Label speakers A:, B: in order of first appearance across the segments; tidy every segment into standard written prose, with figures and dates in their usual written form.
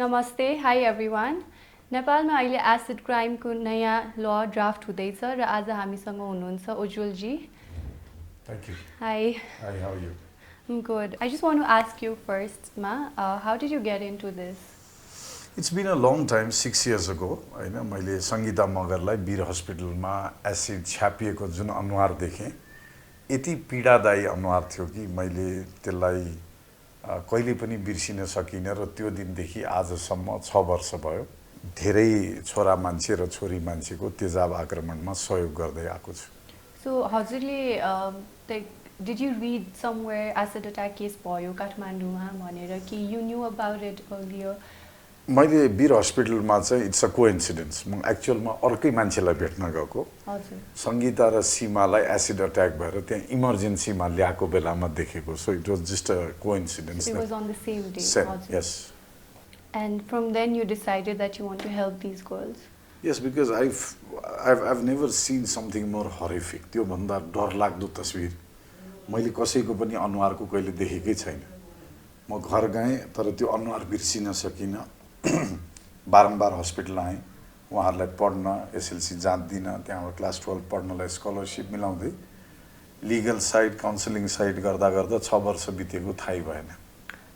A: नमस्ते, high everyone. नेपालमा अहिले एसिड क्राइमको नयाँ ल ड्राफ्ट हुँदैछ र आज हामीसँग हुनुहुन्छ उज्जवलजी।
B: Thank you.
A: Hi.
B: Hi, how are you?
A: I'm good. I just want to ask you first, how did you get into this?
B: It's been a long time, 6 years ago. हैन मैले संगीता मगरलाई वीर हस्पिटलमा एसिड छापिएको जुन अनुहार देखेँ, यति पीडादायी अनुहार थियो कि मैले त्यसलाई कहिले पनि बिर्सिन सकिनँ र त्यो दिनदेखि आजसम्म 6 वर्ष भयो। धेरै छोरा मान्छे र छोरी मान्छेको तेजाब आक्रमणमा सहयोग गर्दै आएको छु।
A: So, हजुरले did you read somewhere acid attack case भयो काठमाडौँमा भनेर कि you knew about it earlier?
B: मैले वीर हस्पिटलमा चाहिँ इट्स अ कोइन्सिडेन्स, म एक्चुअलमा अर्कै मान्छेलाई भेट्न गएको।
A: हजुर।
B: संगीता र सीमालाई एसिड अट्याक भएर त्यहाँ इमर्जेन्सीमा ल्याएको बेलामा देखेको। So it was just a coincidence.
A: It was on the same day.
B: Yes.
A: And from then you decided that you want to help these girls.
B: Yes, because I've never seen something more horrific. त्यो भन्दा डरलाग्दो तस्बिर मैले कसैको पनि अनुहारको कहिले देखेकै छैन। म घर गएँ तर त्यो अनुहार बिर्सिन सकिनँ। बारम्बार हस्पिटल आएँ, उहाँहरूलाई पढ्न एसएलसी जाँदिन, त्यहाँबाट क्लास 12 पढ्नलाई स्कलरसिप मिलाउँदै लिगल साइड काउन्सिलिङ साइड गर्दा गर्दा 6 वर्ष बितेको थाहै भएन।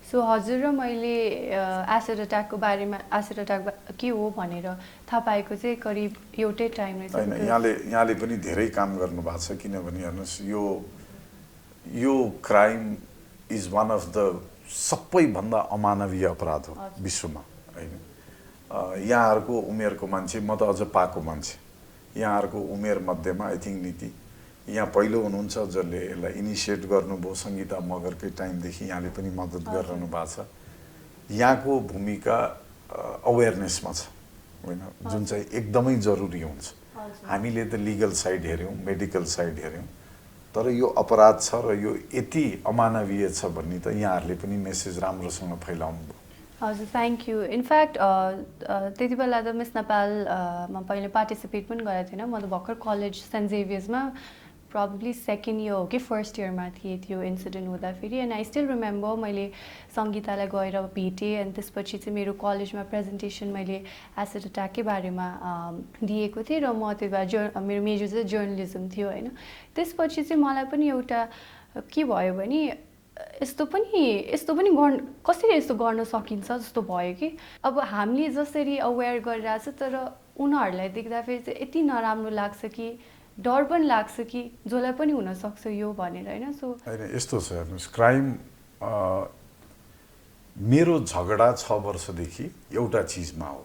A: सो हजुर र मैले एसिड अट्याकको बारेमा एसिड अट्याक के हो भनेर थाहा पाएको चाहिँ करिब एउटै टाइम रहेछ।
B: हैन, यहाँले पनि धेरै काम गर्नु भएको छ किनभने हेर्नुस् यो crime is one of the सबैभन्दा अमानवीय अपराध हो विश्वमा। हैन, यहाँहरूको उमेरको मान्छे, म त अझ पाएको मान्छे, यहाँहरूको उमेर मध्येमा आई थिङ्क नीति यहाँ पहिलो हुनुहुन्छ जसले यसलाई इनिसिएट गर्नुभयो। संगीता मगरकै टाइमदेखि यहाँले पनि मद्दत गरिरहनु भएको छ। यहाँको भूमिका अवेरनेसमा छ, होइन, जुन चाहिँ एकदमै जरुरी हुन्छ। हामीले त लिगल साइड हेऱ्यौँ, मेडिकल साइड हेऱ्यौँ, तर यो अपराध छ र यो यति अमानवीय छ भन्ने त यहाँहरूले पनि मेसेज राम्रोसँग फैलाउनु भयो।
A: हजुर, थ्याङ्क यू। इनफ्याक्ट त्यति बेला त मिस नेपालमा पहिले पार्टिसिपेट पनि गरेको थिएन। म त भर्खर कलेज सेन्ट जेभियर्समा प्रब्ली सेकेन्ड इयर हो कि फर्स्ट इयरमा थिएँ त्यो इन्सिडेन्ट हुँदाखेरि। एन्ड आई स्टिल रिमेम्बर मैले सङ्गीतालाई गएर भेटेँ अनि त्यसपछि चाहिँ मेरो कलेजमा प्रेजेन्टेसन मैले एसिड अट्याककै बारेमा दिएको थिएँ र म त्यो बेला मेरो मेजर चाहिँ जर्नलिजम थियो, होइन। त्यसपछि चाहिँ मलाई पनि एउटा के भयो भने यस्तो पनि कसरी यस्तो गर्न सकिन्छ जस्तो भयो कि अब हामीले जसरी अवेर गरिरहेछ तर उनीहरूलाई देख्दाखेरि चाहिँ यति नराम्रो लाग्छ कि डर पनि लाग्छ कि जसलाई पनि हुनसक्छ यो भनेर, होइन। सो
B: होइन, यस्तो छ हेर्नुहोस्, क्राइम मेरो झगडा 6 वर्षदेखि एउटा चिजमा हो।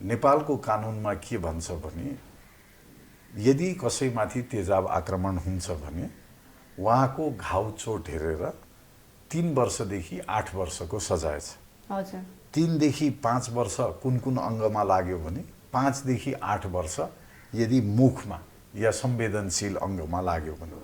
B: नेपालको कानुनमा के भन्छ भने यदि कसैमाथि तेजाब आक्रमण हुन्छ भने उहाँको घाउ चोट हेरेर 3 वर्षदेखि 8 वर्षको सजाय छ।
A: हजुर।
B: 3 देखि 5 वर्ष कुन अङ्गमा लाग्यो भने 5 देखि 8 वर्ष यदि मुखमा या संवेदनशील अङ्गमा लाग्यो भने।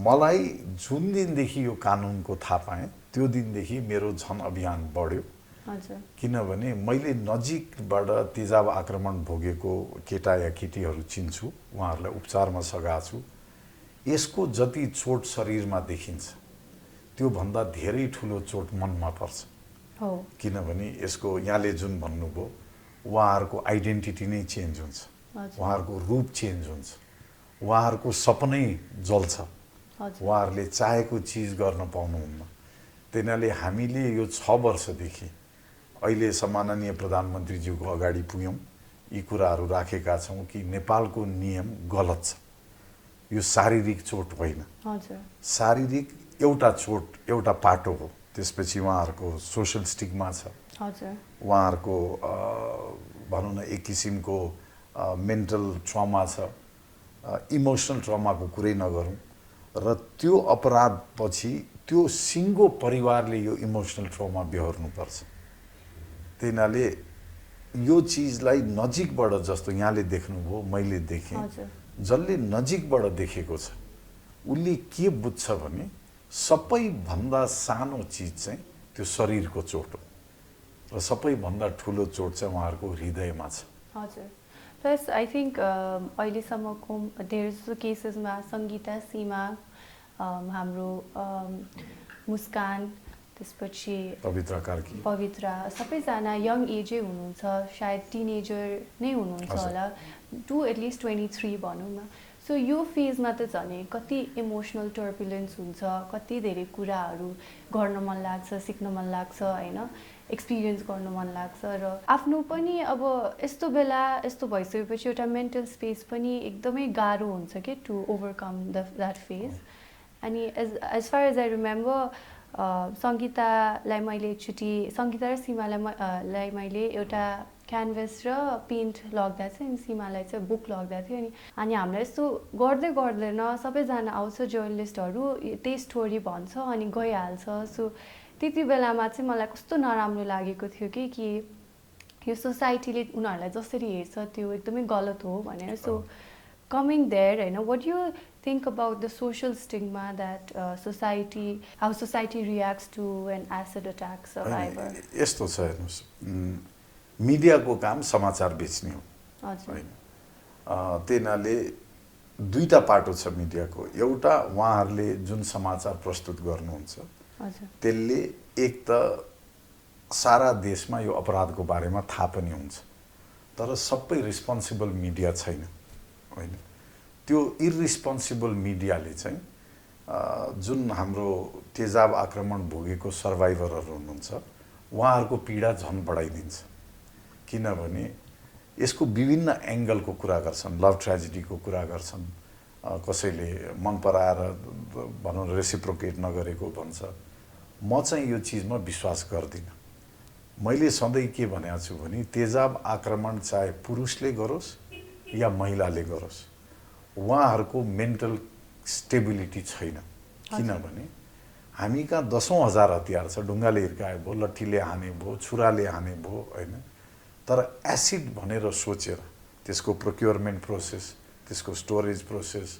B: मलाई जुन दिनदेखि यो कानुनको थाहा पाएँ त्यो दिनदेखि मेरो झन अभियान बढ्यो।
A: हजुर। किनभने
B: मैले नजिकबाट तेजाब आक्रमण भोगेको केटा या केटीहरू चिन्छु, उहाँहरूलाई उपचारमा सघाएको छु। यसको जति चोट शरीरमा देखिन्छ त्योभन्दा धेरै ठुलो चोट मनमा पर्छ।
A: हो,
B: किनभने यसको यहाँले जुन भन्नुभयो उहाँहरूको आइडेन्टिटी नै चेन्ज हुन्छ, उहाँहरूको रूप चेन्ज हुन्छ, उहाँहरूको सपनै जल्छ, उहाँहरूले चाहेको चिज गर्न पाउनुहुन्न। त्यैनाले हामीले यो 6 वर्षदेखि अहिले सम्माननीय प्रधानमन्त्रीज्यूको अगाडि पुग्यौँ, यी कुराहरू राखेका छौँ कि नेपालको नियम गलत छ। यो शारीरिक चोट होइन।
A: हजुर।
B: शारीरिक एउटा चोट एउटा पाटो हो, त्यसपछि उहाँहरूको सोसल स्टिग्मा छ।
A: हजुर।
B: उहाँहरूको भनौँ न एक किसिमको मेन्टल ट्रमा छ, इमोसनल ट्रमाको कुरै नगरौँ र त्यो अपराधपछि त्यो सिङ्गो परिवारले यो इमोसनल ट्रमा बेहोर्नुपर्छ। त्यैनाले यो चिजलाई नजिकबाट जस्तो यहाँले देख्नुभयो मैले देखेँ, जसले नजिकबाट देखेको छ उसले के बुझ्छ भने सबैभन्दा सानो चिज चाहिँ त्यो शरीरको चोट हो र सबैभन्दा ठुलो चोट चाहिँ उहाँहरूको हृदयमा छ।
A: हजुर। प्लस आई थिङ्क अहिलेसम्मको धेरै जस्तो केसेसमा सङ्गीता, सीमा, हाम्रो मुस्कान, त्यसपछि
B: पवित्र कार्की,
A: पवित्र, सबैजना यङ एजै हुनुहुन्छ, सायद टिनेजर नै हुनुहुन्छ
B: हजुर।
A: होला, टु एटलिस्ट 23 भनौँ न। सो यो फेजमा त झन् कति इमोसनल टर्बुलेन्स हुन्छ, कति धेरै कुराहरू गर्न मन लाग्छ, सिक्न मन लाग्छ होइन, एक्सपिरियन्स गर्न मन लाग्छ। र आफ्नो पनि अब यस्तो बेला यस्तो भइसकेपछि एउटा मेन्टल स्पेस पनि एकदमै गाह्रो हुन्छ कि टु ओभरकम द्याट फेज। अनि as far as I remember सङ्गीतालाई मैले एकचोटि, सङ्गीता र सीमालाई मैले एउटा क्यानभस र पेन्ट लग्दा चाहिँ अनि सीमालाई चाहिँ बुक लग्दा थियो। अनि हामीलाई यस्तो गर्दै गर्दैन, सबैजना आउँछ जर्नलिस्टहरू, त्यही स्टोरी भन्छ अनि गइहाल्छ। सो त्यति बेलामा चाहिँ मलाई कस्तो नराम्रो लागेको थियो कि यो सोसाइटीले उनीहरूलाई जसरी हेर्छ त्यो एकदमै गलत हो भनेर। सो कमिङ देयर होइन, what you think about the social stigma that how society reacts to an acid attack survivor?
B: यस्तो छ हेर्नुहोस्, मिडियाको काम समाचार बेच्ने हो होइन। त्यनाले दुईटा पाटो छ मिडियाको। एउटा उहाँहरूले जुन समाचार प्रस्तुत गर्नुहुन्छ त्यसले एक त सारा देशमा यो अपराधको बारेमा थाहा पनि हुन्छ, तर सबै रिस्पोन्सिबल मिडिया छैन होइन। त्यो इर्रिस्पोन्सिबल मिडियाले चाहिँ जुन हाम्रो तेजाब आक्रमण भोगेको सर्भाइभरहरू हुनुहुन्छ उहाँहरूको पीडा झन् बढाइदिन्छ। किनभने यसको विभिन्न एङ्गलको कुरा गर्छन्, लभ ट्रेजेडीको कुरा गर्छन्, कसैले मन पराएर भनौँ रेसिप्रोकेट नगरेको भन्छ। म चाहिँ यो चिजमा विश्वास गर्दिनँ। मैले सधैँ के भनेको छु भने तेजाब आक्रमण चाहे पुरुषले गरोस् या महिलाले गरोस्, उहाँहरूको मेन्टल स्टेबिलिटी छैन। किनभने हामी कहाँ दसौँ हजार हतियार छ, ढुङ्गाले हिर्काए भयो, लट्ठीले हाने भयो, छुराले हाने भयो होइन। तर एसिड भनेर सोचेर त्यसको प्रोक्योरमेन्ट प्रोसेस, त्यसको स्टोरेज प्रोसेस,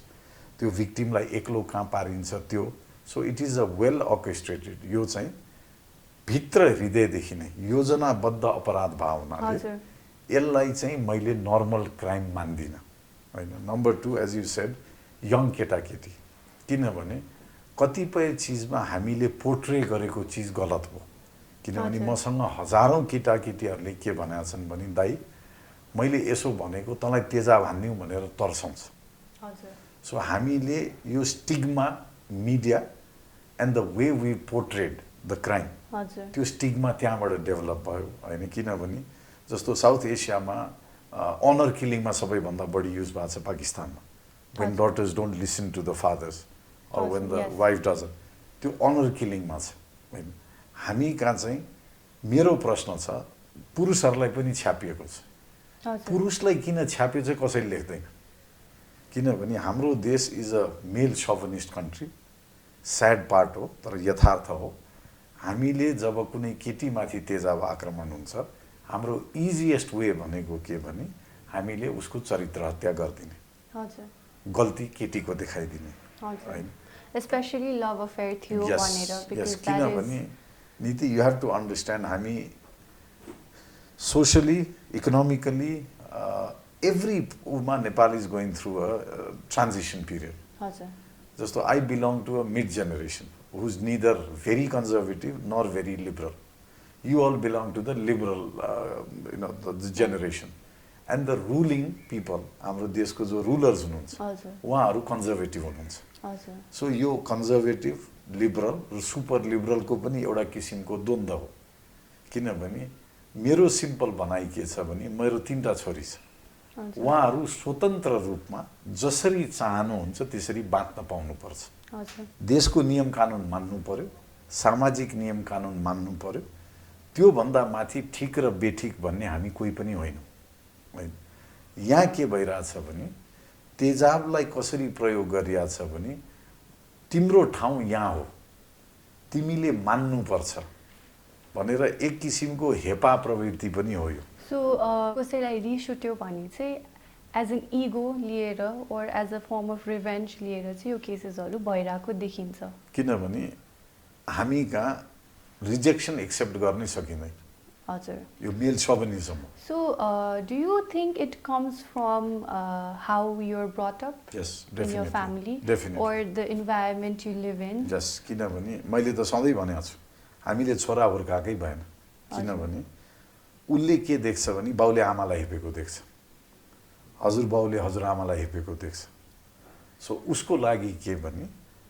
B: त्यो भिक्टिमलाई एक्लो कहाँ पारिन्छ त्यो। So it is a well orchestrated, यो चाहिँ भित्र हृदयदेखि नै योजनाबद्ध अपराध भाव हुनाले यसलाई चाहिँ मैले नर्मल क्राइम मान्दिनँ होइन। Number two, as you said, young केटाकेटी, किनभने कतिपय चिजमा हामीले पोर्ट्रे गरेको चिज गलत हो। किनभने मसँग हजारौँ केटाकेटीहरूले के भनेका छन् भने दाइ मैले यसो भनेको तँलाई तेजाब हान्दिउँ भनेर तर्साउँछ। सो हामीले यो stigma, media and the way we portrayed the crime, त्यो स्टिग्मा त्यहाँबाट डेभलप भयो होइन। किनभने जस्तो साउथ एसियामा अनर किलिङमा सबैभन्दा बढी युज भएको छ पाकिस्तानमा, when daughters don't listen to the fathers or when the wife doesn't, त्यो अनर किलिङमा छ होइन। हामी कहाँ चाहिँ मेरो प्रश्न छ, पुरुषहरूलाई पनि छ्यापिएको छ, पुरुषलाई किन छ्याप्यो चाहिँ कसैले लेख्दैन। किनभने हाम्रो देश is a male chauvinist country. Sad part हो तर यथार्थ हो। हामीले जब कुनै केटीमाथि तेजाब आक्रमण हुन्छ, हाम्रो इजिएस्ट वे भनेको के भने हामीले उसको चरित्र हत्या गरिदिने, गल्ती केटीको देखाइदिने होइन।
A: स्पेशली लभ अफेयर थियो भनेर, बिकज
B: किनभने नीति यु हेभ टु अन्डरस्ट्यान्ड, हामी सोशली इकोनोमिकली एभ्री उमा Nepal is going through a transition period. जस्तो I belong to a mid generation who is neither very conservative nor very liberal. You all belong to the liberal, the generation, and the ruling people. हाम्रो देशको जो rulers हुनुहुन्छ उहाँहरू conservative हुनुहुन्छ। So यो conservative, liberal र super लिबरलको पनि एउटा किसिमको द्वन्द्व हो। किनभने मेरो सिम्पल भनाइ के छ भने मेरो 3टा छोरी छ, उहाँहरू स्वतन्त्र रूपमा जसरी चाहनुहुन्छ त्यसरी बाँच्न पाउनुपर्छ। देशको नियम कानुन मान्नु पर्यो, सामाजिक नियम कानुन मान्नु पर्यो। त्योभन्दा माथि ठिक र बेठिक भन्ने हामी कोही पनि होइनौँ होइन। यहाँ के भइरहेछ भने तेजाबलाई कसरी प्रयोग गरिरहेछ भने तिम्रो ठाउँ यहाँ हो, तिमीले मान्नुपर्छ भनेर एक किसिमको हेपा प्रवृत्ति पनि हो यो।
A: सो कसैलाई रिस उठ्यो भने चाहिँ एज एन इगो लिएर or as a form of revenge लिएर चाहिँ यो केसेसहरू भइरहेको देखिन्छ।
B: किनभने हामी कहाँ रिजेक्सन एक्सेप्ट गर्नै सकिँदैन।
A: हजुर,
B: यो मेल सोभनिजम हो।
A: So do you think it comes from how you are brought up in your family or the environment you live in?
B: Yes, किनभने मैले त सधैँ भनेको छु हामीले छोरा हुर्काएकै भएन, किनभने उसले के देख्छ भने बाउले आमालाई हेपेको देख्छ, हजुरबाउले हजुरआमालाई हेपेको देख्छ। सो उसको लागि के भने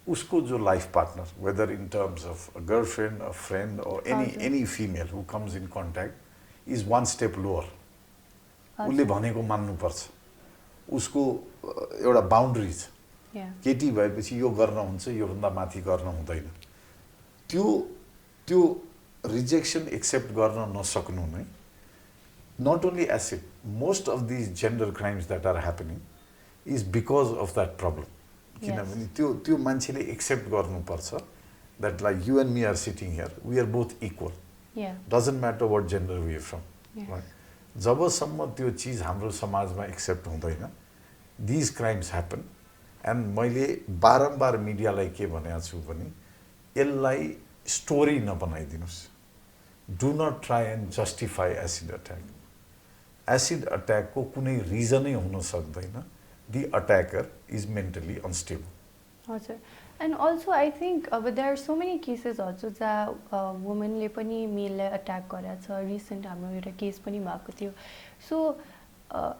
B: उसको जो life partner, whether in terms of a girlfriend, a friend और any female who comes in contact is one step lower. उसले भनेको मान्नुपर्छ, उसको एउटा बााउन्ड्री छ। केटी भएपछि यो गर्न हुन्छ, योभन्दा माथि गर्न हुँदैन। त्यो रिजेक्सन एक्सेप्ट गर्न नसक्नु नै not only acid, most of these gender crimes that are happening is because of that problem. किनभने त्यो मान्छेले एक्सेप्ट गर्नुपर्छ that like you and me are sitting here, we are both equal. Doesn't matter what gender we are from. Right? जबसम्म त्यो चीज हाम्रो समाजमा accept हुँदैन, these crimes happen. And मैले बारम्बार मिडियालाई के भनेको छु भने यसलाई story नबनाइदिनुस्। Do not try and justify acid attack. Acid attack को कुनै रिजनै हुन सक्दैन। The attacker is mentally unstable.
A: हजुर, and also I think there are so many cases also जहाँ womanले पनि मेललाई अट्याक गरेछ। रिसेन्ट हाम्रो एउटा केस पनि भएको थियो। So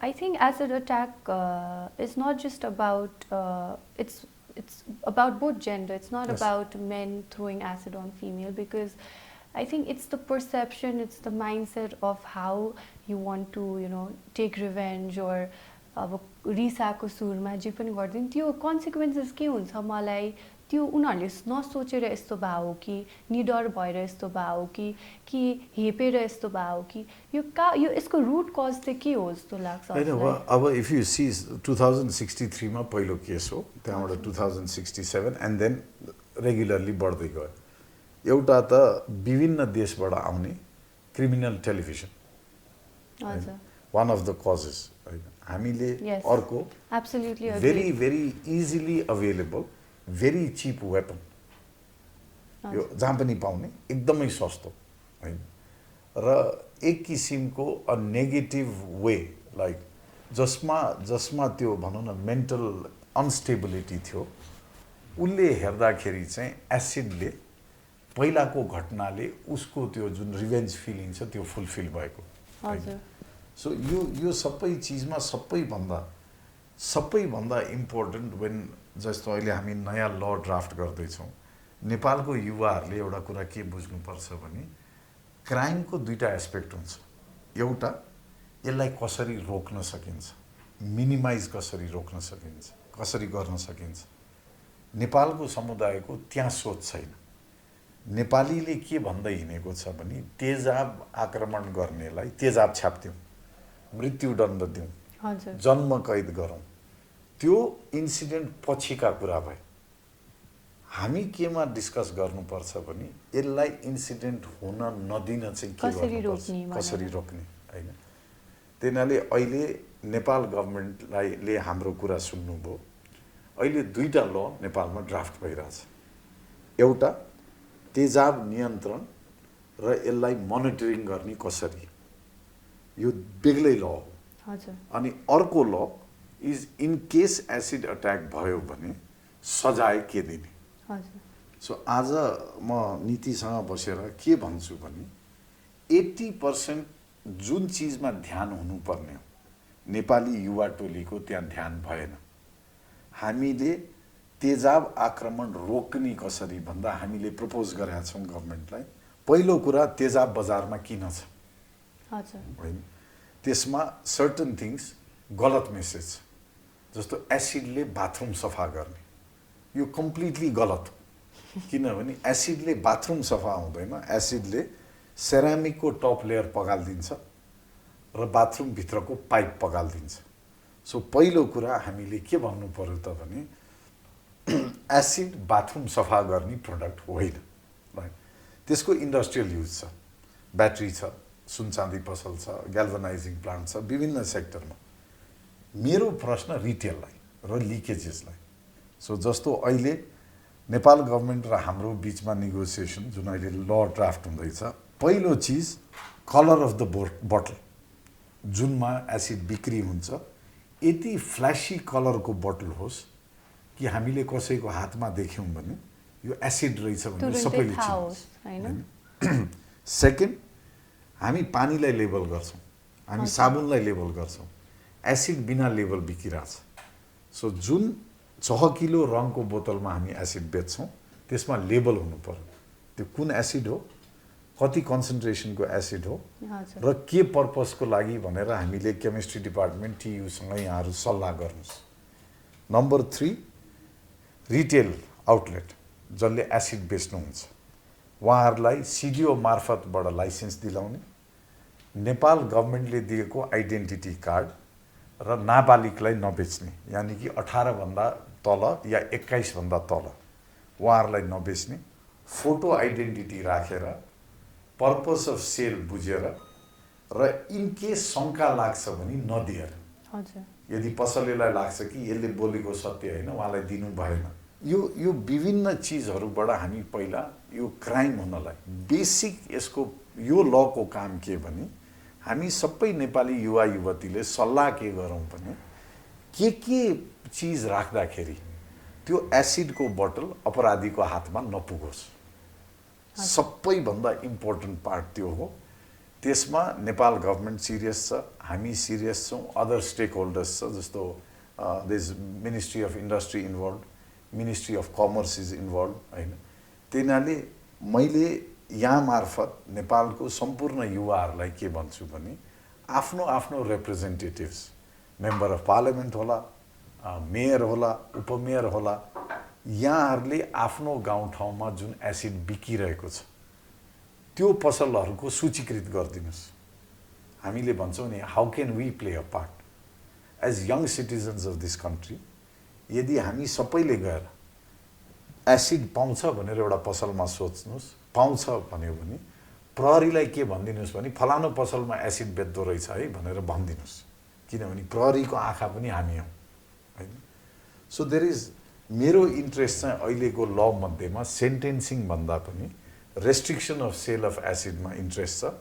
A: I think acid attack is not just about it's about both gender. It's not about men throwing acid on female, because I think it's the perception, it's the mindset of how you want to, you know, take revenge or अब रिसाको सुरमा जे पनि गर्दैन त्यो consequences के हुन्छ मलाई त्यो उनीहरूले नसोचेर यस्तो भयो कि निडर भएर यस्तो भयो कि हेपेर यस्तो भयो कि यो यसको रुट कज चाहिँ के हो जस्तो लाग्छ।
B: अब इफ यु सी 2063 मा पहिलो केस हो, त्यहाँबाट 2067 एन्ड देन रेगुलरली बढ्दै गयो। एउटा त विभिन्न देशबाट आउने criminal television, one of the causes. हामीले अर्को very very easily available very cheap weapon, यो जहाँ पनि पाउने एकदमै सस्तो हैन, र एक किसिमको अ नेगेटिभ वे, लाइक जसमा त्यो भनौँ न मेन्टल अनस्टेबिलिटी थियो, उसले हेर्दाखेरि चाहिँ एसिडले पहिलाको घटनाले उसको त्यो जुन रिभेन्ज फिलिङ छ त्यो फुलफिल भएको। सो यो सबै चिजमा सबैभन्दा इम्पोर्टेन्ट वेन जस्तो अहिले हामी नयाँ ल ड्राफ्ट गर्दैछौँ, नेपालको युवाहरूले एउटा कुरा के बुझ्नुपर्छ भने क्राइमको दुईटा एस्पेक्ट हुन्छ। एउटा यसलाई कसरी रोक्न सकिन्छ, मिनिमाइज कसरी रोक्न सकिन्छ, कसरी गर्न सकिन्छ। नेपालको समुदायको त्यहाँ सोच छैन। नेपालीले के भन्दै हिँडेको छ भने तेजाब आक्रमण गर्नेलाई तेजाब छाप्दिउँ, मृत्युदण्ड दिउँ, जन्म कैद गरौँ। त्यो इन्सिडेन्ट पछिका कुरा भए। हामी केमा डिस्कस गर्नुपर्छ भने यसलाई इन्सिडेन्ट हुन नदिन चाहिँ के गर्नुपर्छ, कसरी रोक्ने हैन। त्यसैले अहिले नेपाल गभर्नमेन्टले हाम्रो कुरा सुन्नुभयो। अहिले दुईटा ल नेपालमा ड्राफ्ट भइरहेछ। एउटा तेजाब नियन्त्रण र यसलाई मोनिटरिङ गर्ने कसरी, यो बेग्लै ल हो। अनि अर्को ल is in case acid attack भयो भने सजाय के दिने। सो आज म नीतिसँग बसेर के भन्छु भने 80% जुन चिजमा ध्यान हुनुपर्ने हो नेपाली युवा टोलीको त्यहाँ ध्यान भएन। हामीले तेजाब आक्रमण रोक्ने कसरी भन्दा हामीले प्रपोज गरेका छौँ गभर्नमेन्टलाई। पहिलो कुरा तेजाब बजारमा किन छ हैन, त्यसमा सर्टन थिङ्स गलत मेसेज, जस्तो एसिडले बाथरुम सफा गर्ने, यो कम्प्लिटली गलत हो। किनभने एसिडले बाथरुम सफा हुँदैन, एसिडले सेरामिकको टप लेयर पगालिदिन्छ र बाथरुमभित्रको पाइप पगालिदिन्छ। सो पहिलो कुरा हामीले के भन्नु पर्यो त भने एसिड बाथरुम सफा गर्ने प्रडक्ट होइन। त्यसको इन्डस्ट्रियल युज छ, ब्याट्री छ, सुनचाँदी पसल छ, ग्याल्भनाइजिङ प्लान्ट छ, विभिन्न सेक्टरमा। मेरो प्रश्न रिटेललाई र लिकेजेसलाई। सो जस्तो अहिले नेपाल गभर्नमेन्ट र हाम्रो बिचमा नेगोसिएसन जुन अहिले ल ड्राफ्ट हुँदैछ, पहिलो चिज कलर अफ द बोटल, जुनमा एसिड बिक्री हुन्छ यति फ्ल्यासी कलरको बोटल होस् कि हामीले कसैको हातमा देख्यौँ भने यो एसिड रहेछ भने सबैले चिन्छ हैन। सेकेन्ड, हामी पानीलाई लेबल गर्छौँ, हामी साबुनलाई लेबल गर्छौँ, एसिड बिना लेबल बिकिरहेछ। सो जुन 6 किलो रङको बोतलमा हामी एसिड बेच्छौँ त्यसमा लेबल हुनु पर्यो, त्यो कुन एसिड हो, कति कन्सन्ट्रेसनको एसिड हो र के पर्पसको लागि भनेर हामीले केमिस्ट्री डिपार्टमेन्ट टियुसँग यहाँहरू सल्लाह गर्नुहोस्। नम्बर 3, रिटेल आउटलेट जसले एसिड बेच्नुहुन्छ उहाँहरूलाई सिडिओ मार्फतबाट लाइसेन्स दिलाउने, नेपाल गभर्मेन्टले दिएको आइडेन्टिटी कार्ड र नाबालिगलाई नबेच्ने, यानि कि 18 भन्दा तल या 21 भन्दा तल उहाँहरूलाई नबेच्ने, फोटो आइडेन्टिटी राखेर पर्पस अफ सेल बुझेर र इनकेस शङ्का लाग्छ भने नदिएर। यदि पसलेलाई लाग्छ कि यसले बोलेको सत्य होइन उहाँलाई दिनु भएन। यो विभिन्न चिजहरूबाट हामी पहिला यो क्राइम हुनलाई बेसिक यसको यो लको काम के भने हामी सबै नेपाली युवा युवतीले सल्लाह के गरौँ भने के चिज राख्दाखेरि त्यो एसिडको बोतल अपराधीको हातमा नपुगोस्। सबैभन्दा इम्पोर्टेन्ट पार्ट त्यो हो। त्यसमा नेपाल गभर्मेन्ट सिरियस छ, हामी सिरियस छौँ, अदर स्टेक होल्डर्स छ, जस्तो this ministry of industry involve, ministry of commerce is involve होइन। त्यही मैले यहाँ मार्फत नेपालको सम्पूर्ण युवाहरूलाई के भन्छु भने आफ्नो आफ्नो रिप्रेजेन्टेटिभ्स, मेम्बर अफ पार्लियामेन्ट होला, मेयर होला, उपमेयर होला, यहाँहरूले आफ्नो गाउँठाउँमा जुन एसिड बिकिरहेको छ त्यो पसलहरूको सूचीकृत गरिदिनुहोस्। हामीले भन्छौँ नि how can we play a part as young citizens of this country. यदि हामी सबैले गएर एसिड पाउँछ भनेर एउटा पसलमा सोच्नुहोस्, पाउँछ भन्यो भने प्रहरीलाई के भनिदिनुहोस् भने फलानु पसलमा एसिड बेच्दो रहेछ है भनेर भनिदिनुहोस्, किनभने प्रहरीको आँखा पनि हामी हौँ होइन। सो देयर इज मेरो इन्ट्रेस्ट चाहिँ अहिलेको ल मध्येमा सेन्टेन्सिङ भन्दा पनि रेस्ट्रिक्सन अफ सेल अफ एसिडमा इन्ट्रेस्ट छ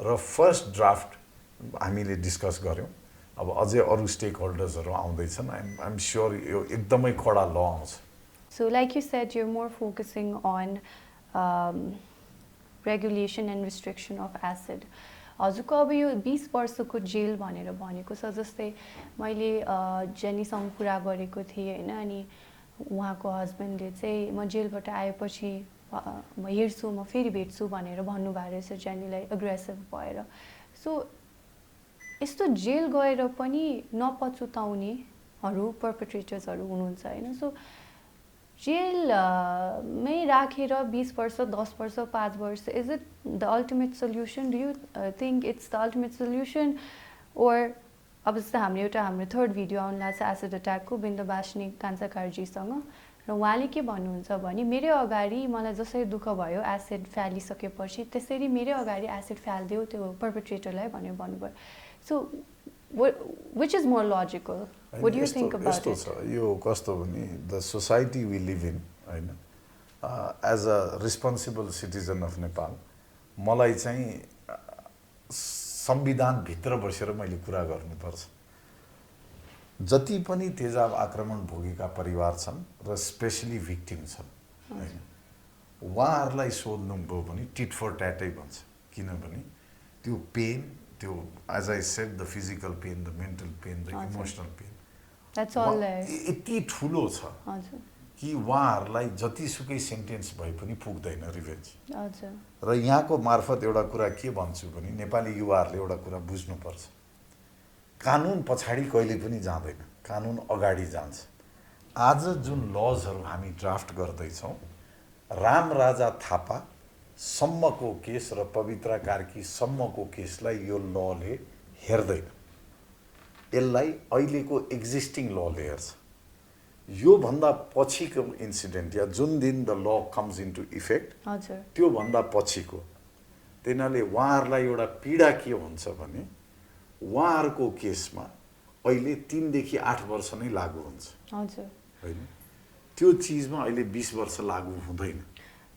B: र फर्स्ट ड्राफ्ट हामीले डिस्कस गऱ्यौँ। अब अझै अरू स्टेक होल्डर्सहरू आउँदैछन्, आइएम स्योर यो एकदमै कडा ल आउँछ।
A: So like you said, you're more focusing on regulation and restriction of acid. हजुरको अब यो 20 वर्षको जेल भनेर भनेको छ, जस्तै मैले जेनीसँग कुरा गरेको थिएँ होइन, अनि उहाँको हस्बेन्डले चाहिँ म जेलबाट आएपछि म हेर्छु, म फेरि भेट्छु भनेर भन्नुभएको रहेछ जेनीलाई एग्रेसिभ भएर। सो यस्तो जेल गएर पनि नपछुताउनेहरू पर्पेट्रेटर्सहरू हुनुहुन्छ होइन। सो जेलमै राखेर 20 वर्ष, 10 वर्ष, 5 वर्ष, is it the ultimate solution? Do you think it's the ultimate solution? Or अब जस्तो हाम्रो थर्ड भिडियो आउनु लाग्छ एसिड अट्याकको बिन्दुवासिनी कान्छा कार्जीसँग, र उहाँले के भन्नुहुन्छ भने मेरै अगाडि मलाई जसरी दुःख भयो एसिड फालिसकेपछि त्यसरी मेरै अगाडि एसिड फालिदियो त्यो पर्पेट्रेटरलाई भनेर भन्नुभयो। So which is more logical? What do you think about it?
B: यो कस्तो भने the society we live in होइन, as a responsible citizen of Nepal मलाई चाहिँ संविधानभित्र बसेर मैले कुरा गर्नुपर्छ। जति पनि तेजाब आक्रमण भोगेका परिवार छन् र स्पेसली भिक्टिम छन् होइन, उहाँहरूलाई सोध्नुभयो भने टिट फर ट्याटै भन्छ। किनभने त्यो पेन, त्यो as I said the physical pain, the mental pain, the emotional pain यति ठुलो छ कि उहाँहरूलाई जतिसुकै सेन्टेन्स भए पनि पुग्दैन रिभेन्ज। र यहाँको मार्फत एउटा कुरा के भन्छु भने नेपाली युवाहरूले एउटा कुरा बुझ्नुपर्छ, कानुन पछाडि कहिले पनि जाँदैन, कानुन अगाडि जान्छ। आज जुन लजहरू हामी ड्राफ्ट गर्दैछौँ, राम राजा थापा सम्मको केस र पवित्रा कार्की सम्मको केसलाई यो लले हेर्दैन, यसलाई अहिलेको एक्जिस्टिङ लले हेर्छ। योभन्दा पछिको इन्सिडेन्ट या जुन दिन the law comes into effect त्योभन्दा पछिको, त्यही उहाँहरूलाई एउटा पीडा के हुन्छ भने उहाँहरूको केसमा अहिले 3 देखि 8 वर्ष नै लागू हुन्छ होइन, त्यो चिजमा अहिले 20 वर्ष लागू हुँदैन।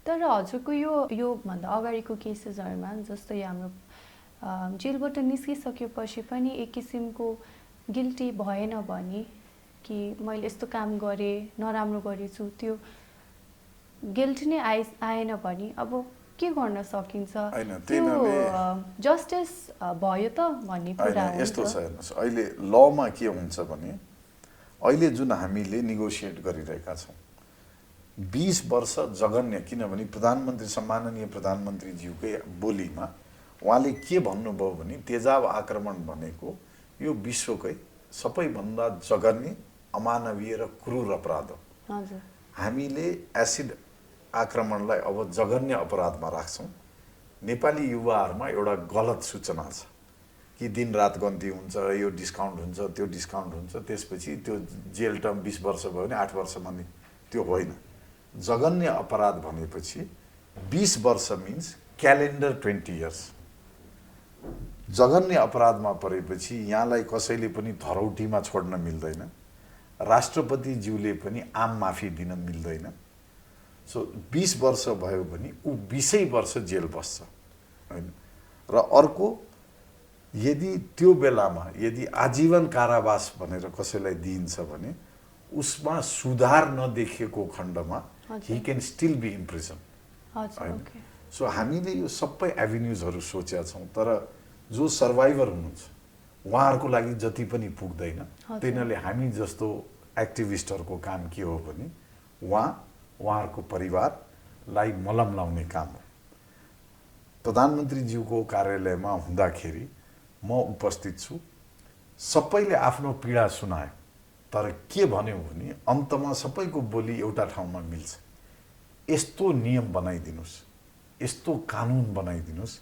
A: तर हजुरको यो भन्दा अगाडिको केसेसहरूमा जस्तै हाम्रो जेलबाट निस्किसकेपछि पनि एक किसिमको गिल्टी भएन भने कि मैले यस्तो काम गरेँ, नराम्रो गरेछु, त्यो गिल्ट नै आएन भने अब के गर्न सकिन्छ
B: हैन,
A: त्यो जस्टिस भयो त भन्ने कुरा
B: हैन,
A: हो
B: यस्तो छ हेर्नुहोस्, अहिले लमा के हुन्छ भने अहिले जुन हामीले नेगोसिएट गरिरहेका छौँ 20 वर्ष जघन्य, किनभने प्रधानमन्त्री सम्माननीय प्रधानमन्त्रीज्यूकै बोलीमा उहाँले के भन्नुभयो भने तेजाब आक्रमण भनेको यो विश्वकै सबैभन्दा जघन्य, अमानवीय र क्रूर अपराध हो।
A: हजुर,
B: हामीले एसिड आक्रमणलाई अब जघन्य अपराधमा राख्छौँ। नेपाली युवाहरूमा एउटा गलत सूचना छ कि दिनरात गन्ती हुन्छ, यो डिस्काउन्ट हुन्छ, त्यो डिस्काउन्ट हुन्छ, त्यसपछि त्यो जेल टर्म 20 वर्ष भयो भने 8 वर्षमा नि, त्यो होइन। जघन्य अपराध भनेपछि 20 वर्ष मिन्स क्यालेन्डर 20 इयर्स। जघन्य अपराधमा परेपछि यहाँलाई कसैले पनि धरौटीमा छोड्न मिल्दैन, राष्ट्रपतिज्यूले पनि आम माफी दिन मिल्दैन। सो 20 वर्ष भयो भने ऊ 20 वर्ष जेल बस्छ हैन। र अर्को, यदि त्यो बेलामा यदि आजीवन कारावास भनेर कसैलाई दिइन्छ भने उसमा सुधार नदेखिएको खण्डमा he can still be in prison।
A: हजुर, ओके।
B: सो हामीले यो सबै एभिन्युजहरू सोचेका छौँ, तर जो सर्भाइभर हुनुहुन्छ उहाँहरूको लागि जति पनि पुग्दैन। त्यसैले हामी जस्तो एक्टिभिस्टहरूको काम के हो भने उहाँहरूको परिवारलाई मलम लाउने काम हो। प्रधानमन्त्रीज्यूको कार्यालयमा हुँदाखेरि म उपस्थित छु, सबैले आफ्नो पीडा सुनायो, तर के भन्यो भने अन्तमा सबैको बोली एउटा ठाउँमा मिल्छ। यस्तो नियम बनाइदिनुस्, यस्तो कानुन बनाइदिनुस्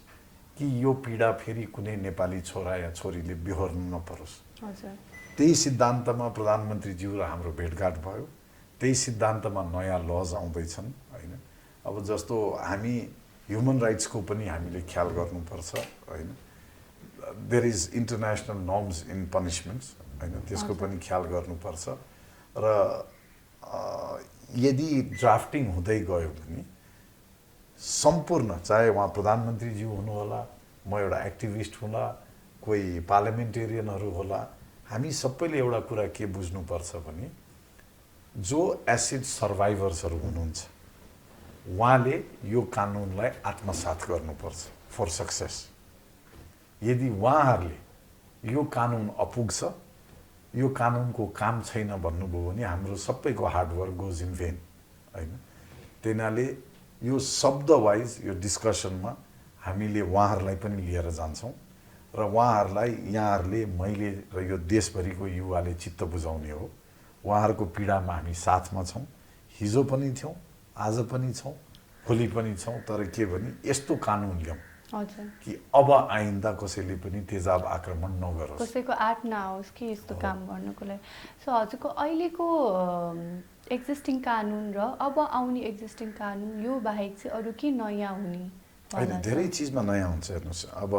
B: कि यो पीडा फेरि कुनै नेपाली छोरा या छोरीले बिहोर्नु नपरोस्।
A: हजुर,
B: त्यही सिद्धान्तमा प्रधानमन्त्रीज्यू र हाम्रो भेटघाट भयो। त्यही सिद्धान्तमा नयाँ लज आउँदैछन् हैन। अब जस्तो हामी ह्युमन राइट्सको पनि हामीले ख्याल गर्नुपर्छ हैन। There is international norms in punishments हैन, त्यसको पनि ख्याल गर्नुपर्छ। र यदि ड्राफ्टिङ हुँदै गयो भने सम्पूर्ण, चाहे उहाँ प्रधानमन्त्रीज्यू हुनुहोला, म एउटा एक्टिभिस्ट होला, कोही पार्लिमेन्टेरियनहरू होला, हामी सबैले एउटा कुरा के बुझ्नुपर्छ भने जो एसिड सर्भाइभर्सहरू हुनुहुन्छ उहाँले यो कानुनलाई आत्मसात गर्नुपर्छ फर सक्सेस। यदि उहाँहरूले यो कानुन अपुग्छ, यो कानुनको काम छैन भन्नुभयो भने हाम्रो सबैको हार्डवर्क गोज इन भेन हैन। त्यसैले यो शब्द वाइज यो डिस्कसनमा हामीले उहाँहरूलाई पनि लिएर जान्छौँ र उहाँहरूलाई यहाँहरूले, मैले र यो देशभरिको युवाले चित्त बुझाउने हो। उहाँहरूको पीडामा हामी साथमा छौँ, हिजो पनि थियौँ, आज पनि छौँ, भोलि पनि छौँ। तर के भने यस्तो कानुन ल्याउँ कि अब आइन्दा कसैले पनि तेजाब आक्रमण नगरोस्,
A: कसैको आँट नआओस् कि यस्तो काम गर्नको लागि। सो हजुरको अहिलेको एक्जिस्टिङ कानुन र अब आउने एक्जिस्टिङ कानुन यो बाहेक चाहिँ अरू के नयाँ हुने?
B: होइन, धेरै चिजमा नयाँ हुन्छ। हेर्नुहोस्, अब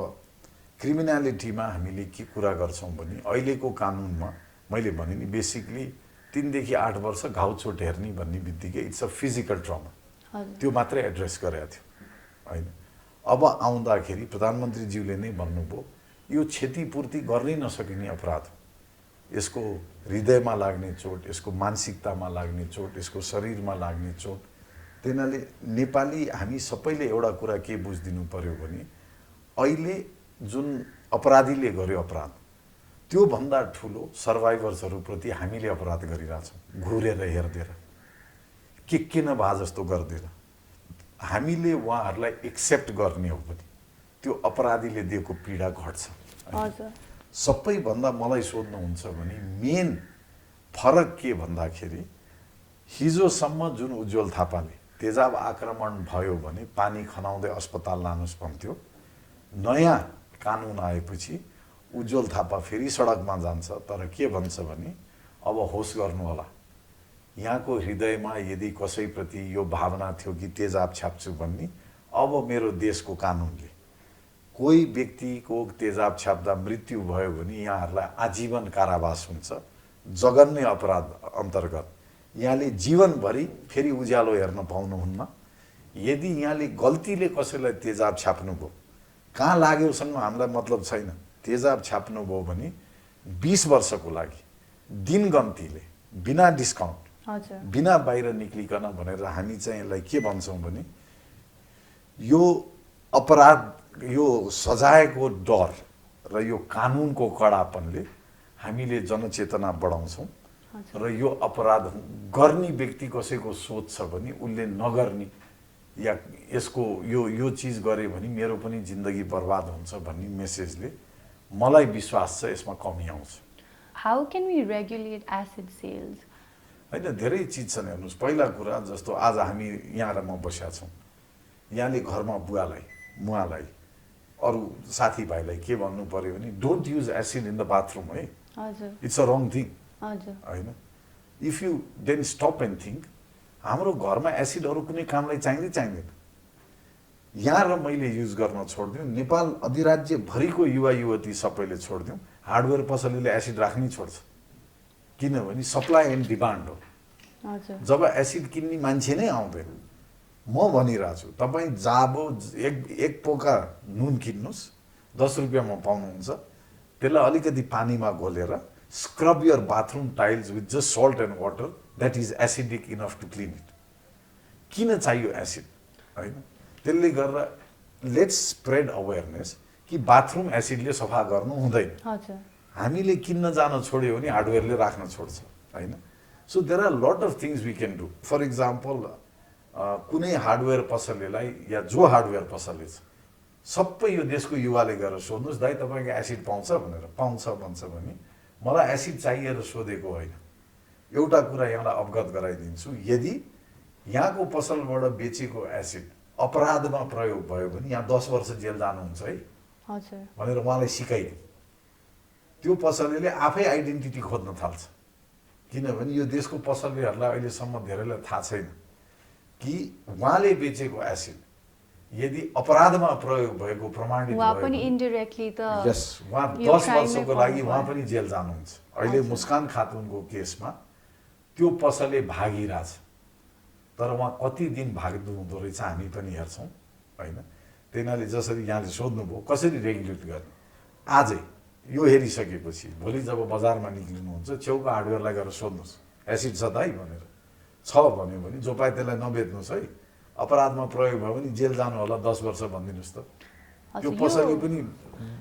B: क्रिमिनालिटीमा हामीले के कुरा गर्छौँ भने अहिलेको कानुनमा मैले भने नि बेसिकली 3 देखि 8 वर्ष घाउचोट हेर्ने भन्ने बित्तिकै इट्स अ फिजिकल ट्रमा, त्यो मात्रै एड्रेस गरेको थियो हैन। अब आउँदाखेरि प्रधानमन्त्रीज्यूले नै भन्नुभयो यो क्षतिपूर्ति गर्नै नसकिने अपराध हो। यसको हृदयमा लाग्ने चोट, यसको मानसिकतामा लाग्ने चोट, यसको शरीरमा लाग्ने चोट। त्यसैले नेपाली हामी सबैले एउटा कुरा के बुझिदिनु पर्यो भने अहिले जुन अपराधीले गर्यो अपराध, त्योभन्दा ठुलो सर्भाइभर्सहरूप्रति हामीले अपराध गरिरहेछौँ, घुरेर हेर्देर, के नभए जस्तो गर्देर। हामीले उहाँहरूलाई एक्सेप्ट गर्ने हो भने त्यो अपराधीले दिएको पीडा घट्छ। सबैभन्दा मलाई सोध्नुहुन्छ भने मेन फरक के भन्दाखेरि हिजोसम्म जुन उज्जवल थापाले तेजाब आक्रमण भयो भने पानी खनाउँदै अस्पताल लानुहोस् भन्थ्यो, नयाँ कानुन आएपछि उज्जवल थापा फेरि सडकमा जान्छ, तर के भन्छ भने अब होस गर्नु होला, यहाँको हृदयमा यदि कसैप्रति यो भावना थियो कि तेजाब छाप्छु भन्ने, अब मेरो देशको कानुनले कोही व्यक्तिको तेजाब छाप्दा मृत्यु भयो भने यहाँहरूलाई आजीवन कारावास हुन्छ, जघन्य अपराध अन्तर्गत। यहाँले जीवनभरि फेरि उज्यालो हेर्न पाउनुहुन्न। यदि यहाँले गल्तीले कसैलाई तेजाब छाप्नुभयो, कहाँ लाग्योसँग हामीलाई मतलब छैन, तेजाब छाप्नुभयो भने 20 वर्षको लागि दिनगन्तीले बिना डिस्काउन्ट, बिना बाहिर निक्लिकन भनेर हामी चाहिँ यसलाई के भन्छौँ भने यो अपराध यो सजायको डर र यो कानुनको कडापनले हामीले जनचेतना बढाउँछौँ र यो अपराध गर्ने व्यक्ति कसैको सोच छ भने उसले नगर्ने या यसको यो चिज गरे भने मेरो पनि जिन्दगी बर्बाद हुन्छ भन्ने मेसेजले मलाई विश्वास छ यसमा कमी आउँछ।
A: How can we regulate acid sales?
B: होइन, धेरै चिज छन्। हेर्नुहोस्, पहिला कुरा जस्तो आज हामी यहाँ र म बसेका छौँ, यहाँले घरमा बुवालाई मुवालाई अरू साथीभाइलाई के भन्नु पर्यो भने don't use acid in the bathroom है।
A: हजुर,
B: इट्स अ रङ थिङ
A: हजुर
B: होइन। If you then stop and think, हाम्रो घरमा एसिड अरू कुनै कामलाई चाहिँदैन। यहाँ र मैले युज गर्न छोडिदिउँ, नेपाल अधिराज्यभरिको युवा युवती सबैले छोडिदिउँ, हार्डवेयर पसलेले एसिड राख्नै छोड्छ। किनभने सप्लाई एन्ड डिमान्ड हो।
A: हजुर,
B: जब एसिड किन्ने मान्छे नै आउँदैन, म भनिरहेको छु तपाईँ जाबो एक पोका नुन किन्नुहोस्, 10 रुपियाँमा पाउनुहुन्छ। त्यसलाई अलिकति पानीमा घोलेर scrub your bathroom tiles with just salt and water, that is acidic enough to clean it. किन चाहियो एसिड होइन? त्यसले गर्दा लेट्स स्प्रेड अवेरनेस कि बाथरुम एसिडले सफा गर्नु हुँदैन।
A: हजुर,
B: हामीले किन्न जान छोड्यो भने हार्डवेयरले राख्न छोड्छ होइन। So there are lot of things we can do. For example, कुनै हार्डवेयर पसलेलाई या जो हार्डवेयर पसलले छ सबै यो देशको युवाले गएर सोध्नुहोस्, दाइ तपाईँको एसिड पाउँछ भनेर। पाउँछ भन्छ भने मलाई एसिड चाहिएर सोधेको होइन। एउटा कुरा यहाँलाई अवगत गराइदिन्छु, यदि यहाँको पसलबाट बेचेको एसिड अपराधमा प्रयोग भयो भने यहाँ 10 वर्ष जेल जानुहुन्छ है
A: हजुर
B: भनेर उहाँलाई सिकाइदिउँ। त्यो पसलेले आफै आइडेन्टिटी खोज्न थाल्छ। किनभने यो देशको पसलेहरूलाई अहिलेसम्म धेरैलाई थाहा छैन कि उहाँले बेचेको एसिड यदि अपराधमा प्रयोग भएको प्रमाणित
A: उहाँ
B: भयो
A: पनि
B: भने
A: इन्डिरेक्टली त
B: यस, उहाँ
A: यो
B: 10
A: crime
B: वर्षको
A: मै
B: लागि
A: पर्नु
B: उहाँ
A: भयो।
B: पनि जेल जानुहुन्छ। अहिले
A: हजुर।
B: मुस्कान खातुनको केसमा त्यो पसले भागिरहेछ, तर उहाँ कति दिन भाग्नु हुँदो रहेछ हामी पनि हेर्छौँ होइन। त्यहीनाले जसरी यहाँले सोध्नुभयो कसरी रेगुलेट गर्ने, आजै यो हेरिसकेपछि भोलि जब बजारमा निक्लिनुहुन्छ छेउको हार्डवेयरलाई गएर सोध्नुहोस् एसिड छ त है भनेर। छ भन्यो भने जो पाए त्यसलाई नबेच्नुहोस् है, अपराधमा प्रयोग भयो भने जेल जानु होला 10 वर्ष भनिदिनुहोस् त। यो
A: हजुर,
B: पसलले
A: यो-
B: पनि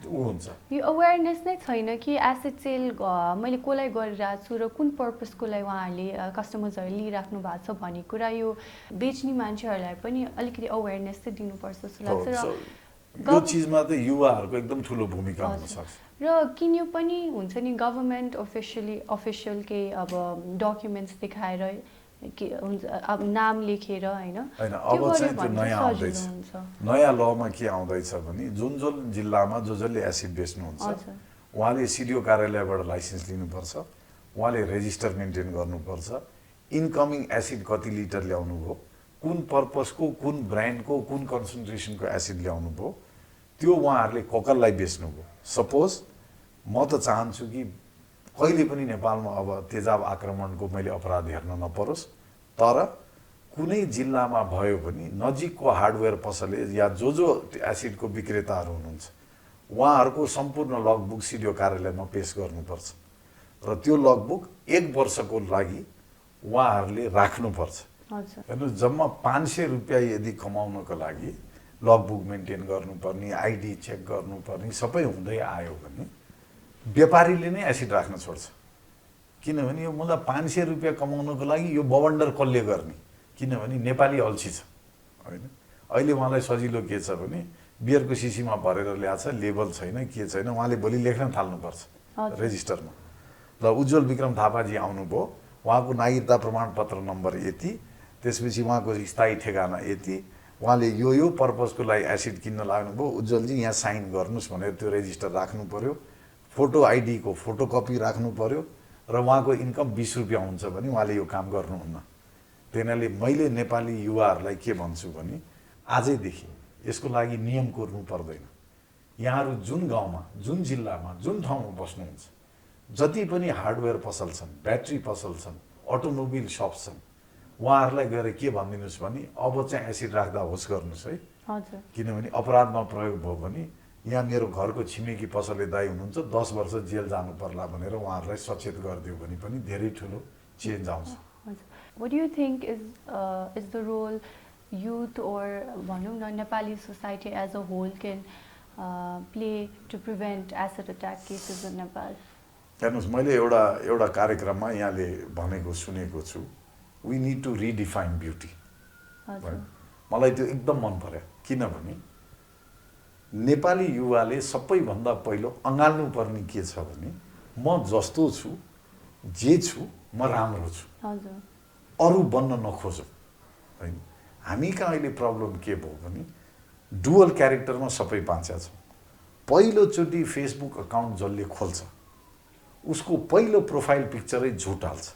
B: ऊ हुन्छ।
A: यो अवेरनेस नै छैन कि एसिड सेल मैले कसलाई गरिरहेको छु र कुन पर्पसको लागि उहाँहरूले कस्टमर्सहरूले लिइराख्नु भएको छ भन्ने कुरा यो बेच्ने मान्छेहरूलाई पनि अलिकति अवेरनेस चाहिँ दिनुपर्छ जस्तो
B: हो,
A: लाग्छ।
B: so,
A: र
B: यो चिजमा त युवाहरूको एकदम ठुलो भूमिका हुनसक्छ।
A: र किन्यो पनि हुन्छ नि गभर्मेन्ट अफिसियल केही अब डकुमेन्ट्स देखाएर के हुन्छ अब नाम लेखेर होइन
B: होइन,
A: त्यो
B: अब
A: गर्यो
B: चाहिँ त्यो
A: भने
B: नयाँ
A: चाहिँ
B: आउँदैछ।
A: सजिलो हुन्छ।
B: नयाँ लमा के आउँदैछ भने जुन जिल्लामा जसले एसिड बेच्नुहुन्छ
A: हजुर।
B: उहाँले सिडिओ कार्यालयबाट लाइसेन्स लिनुपर्छ, उहाँले रेजिस्टर मेन्टेन गर्नुपर्छ, इनकमिङ एसिड कति लिटर ल्याउनु भयो, कुन पर्पसको, कुन ब्रान्डको, कुन कन्सन्ट्रेसनको एसिड ल्याउनु भयो, त्यो उहाँहरूले कसलाई बेच्नुभयो। सपोज म त चाहन्छु कि कहिले पनि नेपालमा अब तेजाब आक्रमणको मैले अपराध हेर्न नपरोस्, तर कुनै जिल्लामा भयो भने नजिकको हार्डवेयर पसले या जो एसिडको विक्रेताहरू हुनुहुन्छ उहाँहरूको सम्पूर्ण लगबुक सिडिओ कार्यालयमा पेश गर्नुपर्छ र त्यो लगबुक 1 वर्षको लागि उहाँहरूले राख्नुपर्छ।
A: हजुर
B: हेर्नुहोस्, जम्मा 500 रुपियाँ यदि कमाउनको लागि लगबुक मेन्टेन गर्नुपर्ने, आइडी चेक गर्नुपर्ने सबै हुँदै आयो भने व्यापारीले नै एसिड राख्न छोड्छ। किनभने यो मलाई 500 रुपियाँ कमाउनको लागि यो बवन्डर कसले गर्ने, किनभने नेपाली अल्छी छ होइन। अहिले उहाँलाई सजिलो के छ भने बियरको सिसीमा भरेर ल्याएको छ, लेबल छैन, के छैन, उहाँले भोलि लेख्न थाल्नुपर्छ
A: हजुर।
B: रेजिस्टरमा। ल उज्जवल विक्रम थापाजी आउनुभयो, उहाँको नागरिकता प्रमाणपत्र नम्बर यति, त्यसपछि उहाँको स्थायी ठेगाना यति, उहाँले यो पर्पजको लागि एसिड किन्न लाग्नुभयो, उज्जवलजी यहाँ साइन गर्नुहोस् भनेर त्यो रेजिस्टर राख्नु पर्यो, फोटो आइडीको फोटोकपी राख्नु पर्यो र उहाँको इन्कम 20 रुपियाँ हुन्छ भने उहाँले यो काम गर्नुहुन्न। त्यहीनाले मैले नेपाली युवाहरूलाई के भन्छु भने आजैदेखि यसको लागि नियम कोर्नु पर्दैन। यहाँहरू जुन गाउँमा, जुन जिल्लामा, जुन ठाउँमा बस्नुहुन्छ, जति पनि हार्डवेयर पसल छन्, ब्याट्री पसल छन्, अटोमोबिल सप छन्, उहाँहरूलाई गएर के भनिदिनुहोस् भने अब चाहिँ एसिड राख्दा होस् गर्नुहोस् है।
A: हजुर
B: किनभने अपराधमा प्रयोग भयो भने यहाँ मेरो घरको छिमेकी पसले दाइ हुनुहुन्छ, 10 वर्ष जेल जानु पर्ला भनेर उहाँहरूलाई सचेत गरिदियो भने पनि धेरै ठुलो चेन्ज आउँछ।
A: What do you think is the role youth or भनौँ न Nepali society as a whole can play to prevent acid attack cases in Nepal?
B: हेर्नुहोस् मैले एउटा कार्यक्रममा यहाँले भनेको सुनेको छु we need to redefine beauty
A: हजुर
B: मलाई त्यो एकदम मन पर्यो किनभने नेपाली युवाले सबैभन्दा पहिलो अँगाल्नु पर्ने के छ भने म जस्तो छु जे छु म राम्रो छु
A: हजुर
B: अरू बन्न नखोजौँ हैन हामी कहाँ अहिले प्रब्लम के भयो भने डुअल क्यारेक्टरमा सबै बाँचेका छौँ पहिलोचोटि फेसबुक अकाउन्ट जसले खोल्छ उसको पहिलो प्रोफाइल पिक्चरै झुट हाल्छ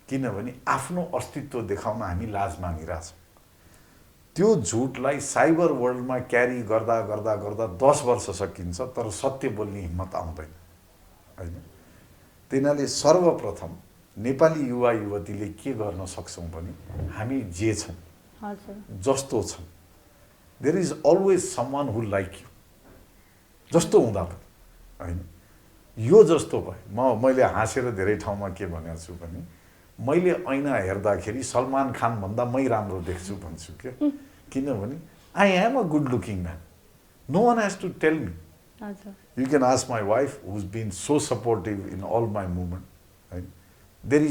B: किनभने आफ्नो अस्तित्व देखाउन हामी लाज मागिरहेछौँ त्यो झुटलाई साइबर वर्ल्डमा क्यारी गर्दा गर्दा गर्दा 10 वर्ष सकिन्छ तर सत्य बोल्ने हिम्मत आउँदैन हैन त्यसैले सर्वप्रथम नेपाली युवा युवतीले के गर्न सक्छौँ भने हामी जे छौँ
A: हजुर
B: जस्तो छौँ there is always someone who like you जस्तो हुँदा पनि हैन यो जस्तो भयो मैले हाँसेर धेरै ठाउँमा के भनेको छु भने मैले ऐना हेर्दाखेरि सलमान खान भन्दा मै राम्रो देख्छु भन्छु के किनभने I am a good looking man no one has to tell me
A: हजुर
B: you can ask my wife who is been so supportive in all my movement है there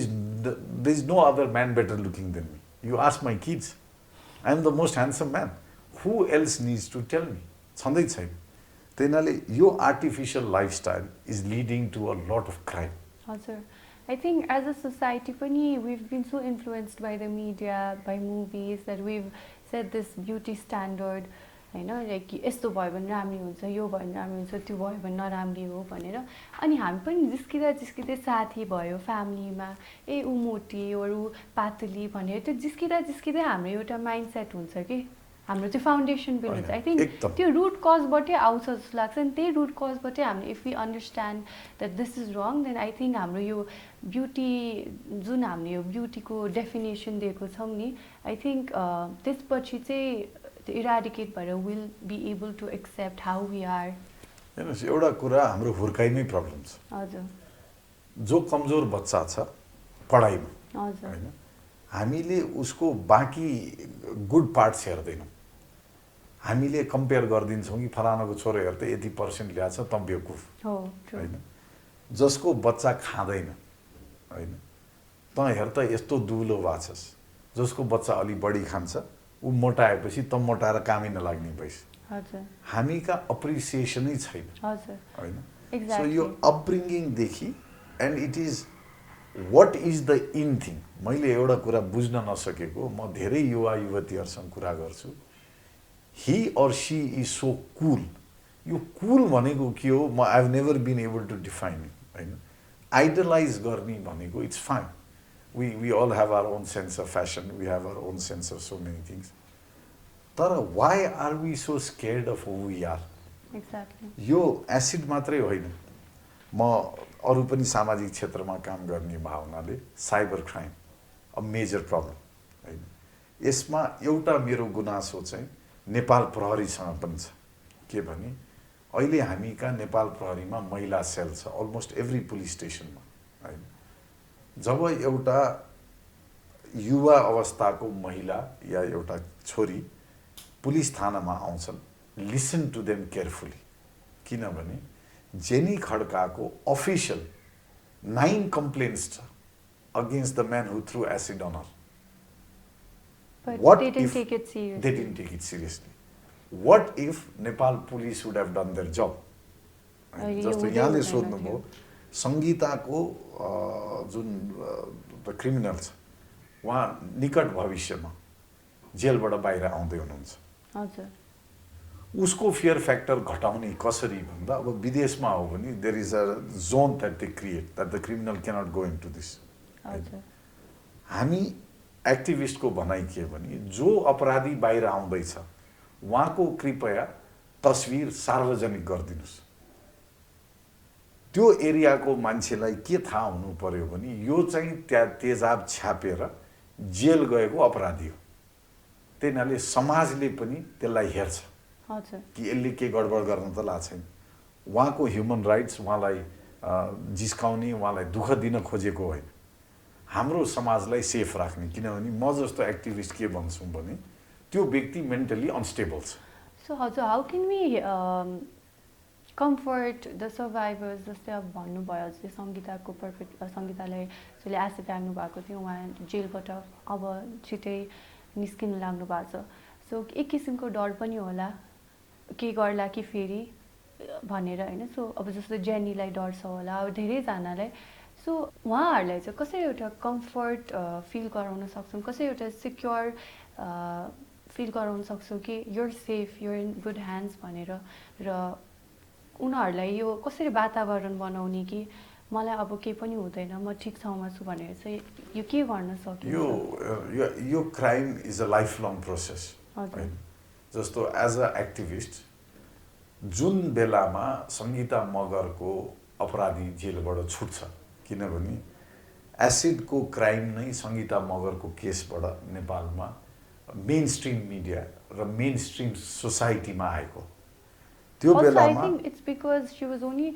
B: is no other man better looking than me you ask my kids I am the most handsome man who else needs to tell me छँदै छैन त्यसैले यो artificial lifestyle is leading to a lot of crime
A: हजुर I think as a society पनि we've been so influenced by the media, by movies that we've set this beauty standard हैन like यस्तो भयो भने राम्रो हुन्छ यो भयो भने राम्रो हुन्छ त्यो भयो भने नराम्रो हो भनेर अनि हामी पनि जिस्किँदै साथी भयो फ्यामिलीमा ए ऊ मोटी ऊ पातली भनेर त्यो जिस्किँदै हाम्रो एउटा माइन्डसेट हुन्छ कि हाम्रो त्यो फाउन्डेसन बिल्ड हुन्छ आई थिङ्क त्यो रुट कजबाटै आउँछ जस्तो लाग्छ अनि त्यही रुट कजबाटै हामीले if we understand that this is wrong then I think हाम्रो यो ब्युटी जुन हामीले यो ब्युटीको डेफिनेसन दिएको छौँ नि आई थिङ्क त्यसपछि चाहिँ त्यो इराडिकेट भएर will be able to accept how we are
B: हेर्नुहोस् एउटा कुरा हाम्रो हुर्काइमै प्रब्लम छ
A: हजुर
B: जो कमजोर बच्चा छ पढाइमा
A: हजुर
B: हैन हामीले उसको बाँकी गुड पार्ट्स हेर्दैनौँ हामीले कम्पेयर गरिदिन्छौँ कि फलानाको छोरो हेर त यति पर्सेन्ट ल्याएको छ त बेवकुफ
A: हो
B: हैन जसको बच्चा खाँदैन हैन त हेर त यस्तो दुलो भएको छस् जसको बच्चा अलि बढी खान्छ ऊ मोटाएपछि त मोटाएर कामै नलाग्ने भइस
A: हजुर
B: हामी कहाँ अप्रिसिएसनै छैन
A: हजुर
B: हैन सो यो अपब्रिङ्गिङदेखि and it is what is the in thing मैले एउटा कुरा बुझ्न नसकेको म धेरै युवा युवतीहरूसँग कुरा गर्छु he or she is so cool यो कुल भनेको के हो म I have never been able to define हैन आइडलाइज गर्ने भनेको it's fine we all have our own sense of fashion, we have our own sense of so many things. तर why are we so scared of who we are?
A: Exactly.
B: यो acid मात्रै होइन म अरू पनि सामाजिक क्षेत्रमा काम गर्ने भावनाले cyber crime a major problem हैन यसमा एउटा मेरो गुनासो चाहिँ नेपाल प्रहरीसँग पनि छ के भने अहिले हामी कहाँ नेपाल प्रहरीमा महिला सेल छ अलमोस्ट एभ्री पुलिस स्टेसनमा हैन जब एउटा युवा अवस्थाको महिला या एउटा छोरी पुलिस थानामा आउँछन् लिसन टु देम केयरफुली किनभने जेनी खड्काको अफिसियल 9 कम्प्लेन्ट्स छ against the man who threw acid on her
A: But
B: What
A: they didn't
B: if
A: take it seriously.
B: they didn't take it seriously? What if Nepal police would have done their job? जस्तो यहाँले सोध्नुभयो सङ्गीताको जुन criminal छ उहाँ निकट भविष्यमा जेलबाट बाहिर आउँदै हुनुहुन्छ
A: हजुर
B: उसको फियर फ्याक्टर घटाउने कसरी भन्दा अब विदेशमा हो भने there is a zone that they create that the criminal cannot go into this
A: हजुर
B: हामी एक्टिभिस्टको भनाइ के भने जो अपराधी बाहिर आउँदैछ उहाँको कृपया तस्विर सार्वजनिक गरिदिनुहोस् त्यो एरियाको मान्छेलाई के थाहा हुनु पर्यो भने यो चाहिँ त्यहाँ तेजाब छ्यापेर जेल गएको अपराधी हो त्यसैले समाजले पनि त्यसलाई हेर्छ
A: हजुर
B: कि यसले के गडबड गर्न त लाग्छ छैन उहाँको ह्युमन राइट्स उहाँलाई जिस्काउने उहाँलाई दुःख दिन खोजेको होइन हाम्रो समाजलाई सेफ राख्ने किनभने म जस्तो एक्टिभिस्ट के भन्छु भने त्यो व्यक्ति मेन्टली अनस्टेबल छ।
A: सो हजुर, how can we comfort the survivors? जस्तै अब भन्नुभयो जस्तै सङ्गीतालाई जसले एसिड हाल्नु भएको थियो, उहाँ जेलबाट अब छिटै निस्किनु लाग्नु भएको छ। सो एक किसिमको डर पनि होला, के गर्ला कि फेरि भनेर होइन। सो अब जस्तो जेनीलाई डर छ होला, अब धेरैजनालाई। सो उहाँहरूलाई चाहिँ कसरी एउटा कम्फर्ट फिल गराउन सक्छौँ, कसरी एउटा सिक्योर फिल गराउन सक्छौँ कि you're safe, you're in good hands भनेर, र उनीहरूलाई यो कसरी वातावरण बनाउने कि मलाई अब केही पनि हुँदैन, म ठिक ठाउँमा छु भनेर चाहिँ यो के गर्न सकिन्छ?
B: यो crime is a life long process. जस्तो एज अ एक्टिभिस्ट जुन बेलामा सङ्गीता मगरको अपराधी जेलबाट छुट्छ, किनभने एसिडको क्राइम नै सङ्गीता मगरको केसबाट नेपालमा मेन स्ट्रिम मिडिया र मेन स्ट्रिम सोसाइटीमा आएको। त्यो बेलामा
A: it's because she was only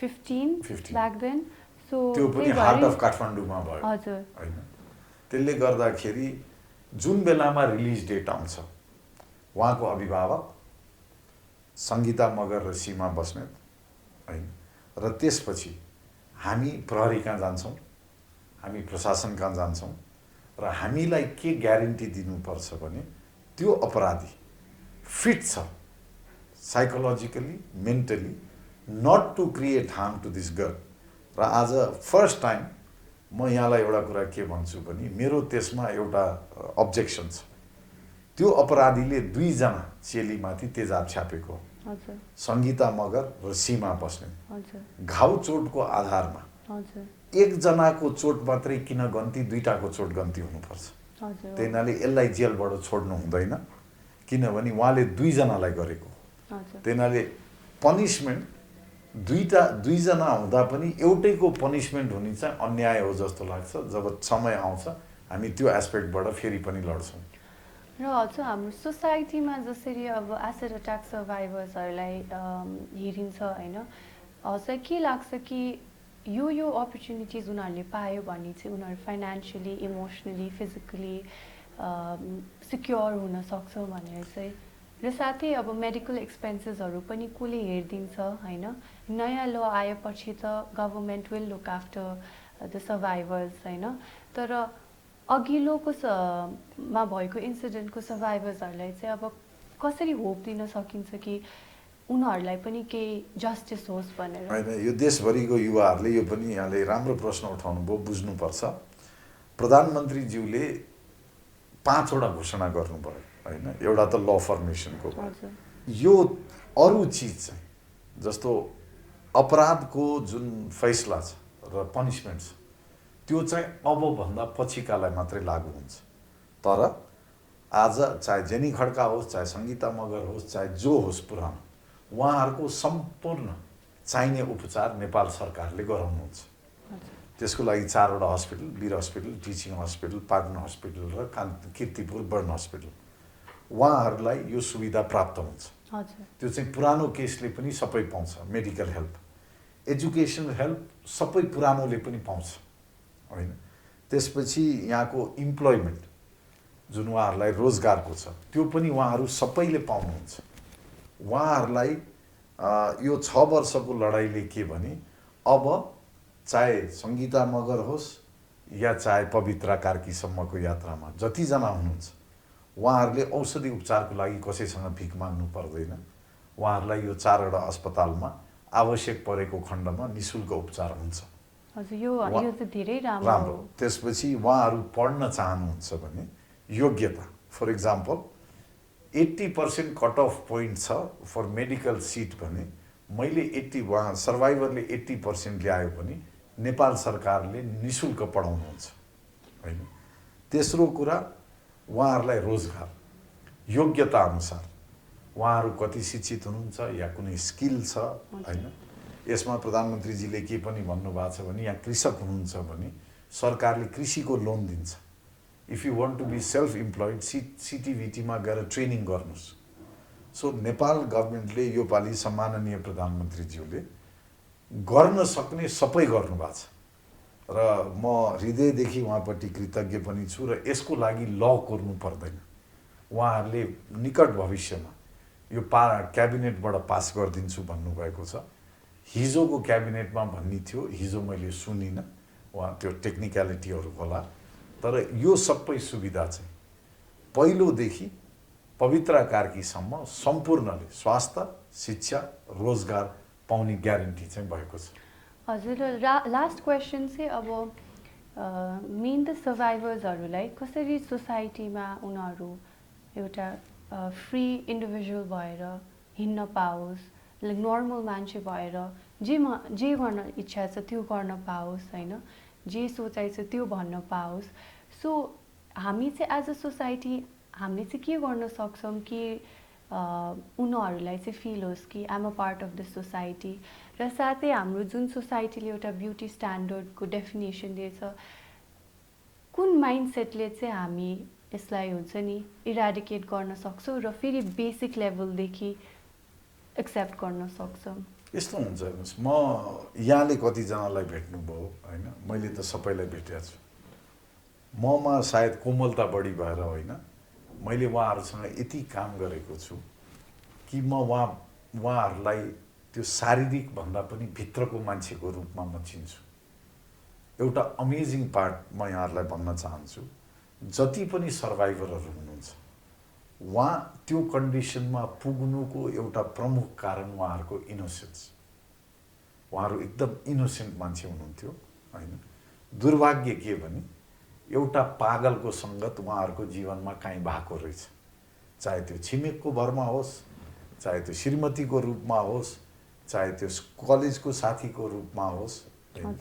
A: 15 back then. So
B: त्यो पनि हार्ट अफ काठमाडौँमा भयो
A: हजुर
B: हैन। त्यसले गर्दाखेरि जुन बेलामा रिलिज डेट आउँछ, उहाँको अभिभावक सङ्गीता मगर र सीमा बस्नेत हैन, र त्यसपछि हामी प्रहरी कहाँ जान्छौँ, हामी प्रशासन कहाँ जान्छौँ, र हामीलाई के ग्यारेन्टी दिनुपर्छ भने त्यो अपराधी फिट छ psychologically, mentally, not to create harm to this girl. र आज फर्स्ट टाइम म यहाँलाई एउटा कुरा के भन्छु भने मेरो त्यसमा एउटा अब्जेक्सन छ। त्यो अपराधीले 2 जना चेलीमाथि तेजाब छापेको, सङ्गीता मगर र सीमा बस्नेत। घाउ चोटको आधारमा एकजनाको चोट मात्रै किन गन्ती, 2टाको चोट गन्ती हुनुपर्छ। त्यही हुनाले यसलाई जेलबाट छोड्नु हुँदैन, किनभने उहाँले 2 जनालाई गरेको। त्यही हुनाले पनिसमेन्ट 2 जना हुँदा पनि एउटैको पनिसमेन्ट हुने चाहिँ अन्याय हो जस्तो लाग्छ। जब समय आउँछ हामी त्यो एस्पेक्टबाट फेरि पनि लड्छौँ।
A: र हजुर, हाम्रो सोसाइटीमा जसरी अब एसिड अट्याक सर्भाइभर्सहरूलाई हेरिन्छ होइन, हजुर के लाग्छ कि यो अपर्च्युनिटिज उनीहरूले पायो भने चाहिँ उनीहरू फाइनेन्सियली, इमोसनली, फिजिकली सिक्योर हुन सक्छ भनेर चाहिँ, र साथै अब मेडिकल एक्सपेन्सेसहरू पनि कसले हेरिदिन्छ होइन। नयाँ ल आएपछि त government will look after the survivors होइन, तर अघिल्लोको मा भएको इन्सिडेन्टको सर्भाइभर्सहरूलाई चाहिँ अब कसरी होप दिन सकिन्छ कि उनीहरूलाई पनि केही जस्टिस होस् भनेर?
B: होइन, यो देशभरिको युवाहरूले यो पनि यहाँले राम्रो प्रश्न उठाउनु भयो, बुझ्नुपर्छ। प्रधानमन्त्रीज्यूले 5वटा घोषणा गर्नुभयो होइन। एउटा त ल फर्मेसनको भयो, यो अरू चिज चाहिँ जस्तो अपराधको जुन फैसला छ र पनिसमेन्ट छ त्यो चाहिँ अबभन्दा पछिकालाई मात्रै लागू हुन्छ। तर आज चाहे जेनी खड्का होस्, चाहे सङ्गीता मगर होस्, चाहे जो होस् पुरानो, उहाँहरूको सम्पूर्ण चाहिने उपचार नेपाल सरकारले गराउनुहुन्छ। त्यसको लागि 4वटा hospital, Bir hospital, teaching hospital, Patan hospital र कीर्तिपुर बर्न हस्पिटल, उहाँहरूलाई यो सुविधा प्राप्त हुन्छ। त्यो चाहिँ पुरानो केसले पनि सबै पाउँछ। मेडिकल हेल्प, एजुकेसनल हेल्प सबै पुरानोले पनि पाउँछ होइन। त्यसपछि यहाँको इम्प्लोइमेन्ट जुन उहाँहरूलाई रोजगारको छ त्यो पनि उहाँहरू सबैले पाउनुहुन्छ। उहाँहरूलाई यो 6 वर्षको लडाइँले के भने अब चाहे सङ्गीता मगर होस् या चाहे पवित्रा कार्कीसम्मको यात्रामा जतिजना हुनुहुन्छ उहाँहरूले औषधि उपचारको लागि कसैसँग भिख माग्नु पर्दैन। उहाँहरूलाई यो 4वटा अस्पतालमा आवश्यक परेको खण्डमा निःशुल्क उपचार हुन्छ।
A: हजुर, यो त धेरै राम्रो।
B: त्यसपछि उहाँहरू पढ्न चाहनुहुन्छ भने योग्यता, for example 80% cut off point छ फर मेडिकल सिट भने मैले 80 उहाँ सर्भाइभरले 80% ल्यायो भने नेपाल सरकारले निःशुल्क पढाउनुहुन्छ होइन। तेस्रो कुरा उहाँहरूलाई रोजगार, योग्यता अनुसार उहाँहरू कति शिक्षित हुनुहुन्छ या कुनै स्किल छ होइन। यसमा प्रधानमन्त्रीजीले के पनि भन्नुभएको छ भने यहाँ कृषक हुनुहुन्छ भने सरकारले कृषिको लोन दिन्छ। If you want to be self employed सिटिभिटीमा गएर ट्रेनिङ गर्नुहोस्। सो नेपाल गभर्मेन्टले योपालि सम्माननीय प्रधानमन्त्रीज्यूले गर्न सक्ने सबै गर्नुभएको छ र म हृदयदेखि उहाँपट्टि कृतज्ञ पनि छु। र यसको लागि ल कोर्नु पर्दैन। उहाँहरूले निकट भविष्यमा यो क्याबिनेटबाट पास गरिदिन्छु भन्नुभएको छ। हिजोको क्याबिनेटमा भन्ने थियो, हिजो मैले सुनिनँ, उहाँ त्यो टेक्निकलिटीहरू होला, तर यो सबै सुविधा चाहिँ पहिलोदेखि पवित्र कार्कीसम्म सम्पूर्णले स्वास्थ्य, शिक्षा, रोजगार पाउने ग्यारेन्टी चाहिँ भएको छ।
A: हजुर, लास्ट क्वेसन चाहिँ अब मेन त सर्भाइभर्सहरूलाई कसरी सोसाइटीमा उनीहरू एउटा फ्री इन्डिभिजुअल भएर हिँड्न पाओस्, लाइक नर्मल मान्छे भएर जे गर्न इच्छा छ त्यो गर्न पाओस् होइन, जे सोचाइ छ त्यो भन्न पाओस्। सो हामी चाहिँ एज अ सोसाइटी हामीले चाहिँ के गर्न सक्छौँ कि उनीहरूलाई चाहिँ फिल होस् कि I'm a part of the society, र साथै हाम्रो जुन सोसाइटीले एउटा ब्युटी स्ट्यान्डर्डको डेफिनेसन दिएछ, कुन माइन्डसेटले चाहिँ हामी यसलाई हुन्छ नि इराडिकेट गर्न सक्छौँ र फेरि बेसिक लेभलदेखि एक्सेप्ट गर्न सक्छौँ?
B: यस्तो हुन्छ हेर्नुहोस्, म यहाँले कतिजनालाई भेट्नुभयो होइन, मैले त सबैलाई भेटेको छु। ममा सायद कोमलता बढी भएर होइन, मैले उहाँहरूसँग यति काम गरेको छु कि म उहाँहरूलाई त्यो शारीरिक भन्दा पनि भित्रको मान्छेको रूपमा म चिन्छु। एउटा अमेजिङ पार्ट म यहाँहरूलाई भन्न चाहन्छु, जति पनि सर्भाइभरहरू हुनुहुन्छ उहाँ त्यो कन्डिसनमा पुग्नुको एउटा प्रमुख कारण उहाँहरूको इनोसेन्स। उहाँहरू एकदम इनोसेन्ट मान्छे हुनुहुन्थ्यो होइन। दुर्भाग्य के भने एउटा पागलको सङ्गत उहाँहरूको जीवनमा काहीँ भएको रहेछ, चाहे त्यो छिमेकको भरमा होस्, चाहे त्यो श्रीमतीको रूपमा होस्, चाहे त्यो कलेजको साथीको रूपमा होस् होइन।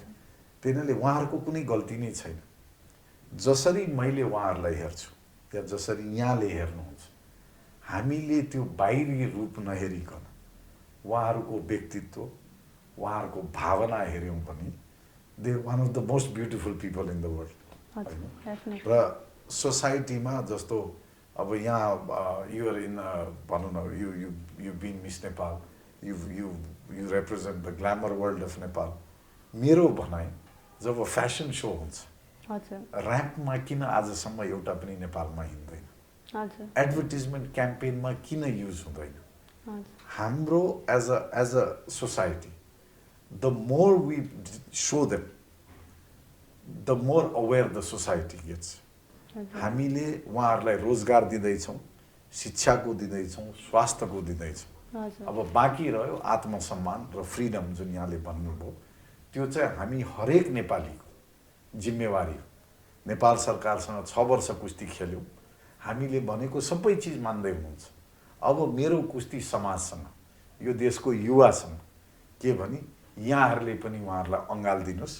B: त्यसैले उहाँहरूको कुनै गल्ती नै छैन। जसरी मैले उहाँहरूलाई हेर्छु या जसरी यहाँले हेर्नुहुन्छ, हामीले त्यो बाहिरी रूप नहेरिकन उहाँहरूको व्यक्तित्व, उहाँहरूको भावना हेऱ्यौँ भने they one of the most beautiful people in the world होइन। र सोसाइटीमा जस्तो अब यहाँ युआर इन भनौँ न, you been miss Nepal, you represent the glamour world of Nepal. मेरो भनाइ जब फ्यासन सो हुन्छ, ऱ्याम्पमा किन आजसम्म एउटा पनि नेपालमा हिँड्दैन, एडभर्टिजमेन्ट क्याम्पेनमा किन युज हुँदैन? हाम्रो as a society, the more we show them the more aware the society gets. हामीले उहाँहरूलाई रोजगार दिँदैछौँ, शिक्षाको दिँदैछौँ, स्वास्थ्यको दिँदैछौँ। अब बाँकी रह्यो आत्मसम्मान र फ्रिडम जुन यहाँले भन्नुभयो, त्यो चाहिँ हामी हरेक नेपालीको जिम्मेवारी हो। नेपाल सरकारसँग 6 वर्ष कुस्ती खेल्यौँ, हामीले भनेको सबै चिज मान्दै हुनुहुन्छ। अब मेरो कुस्ती समाजसँग, यो देशको युवासँग के भने यहाँहरूले पनि उहाँहरूलाई अँगाल दिनुहोस्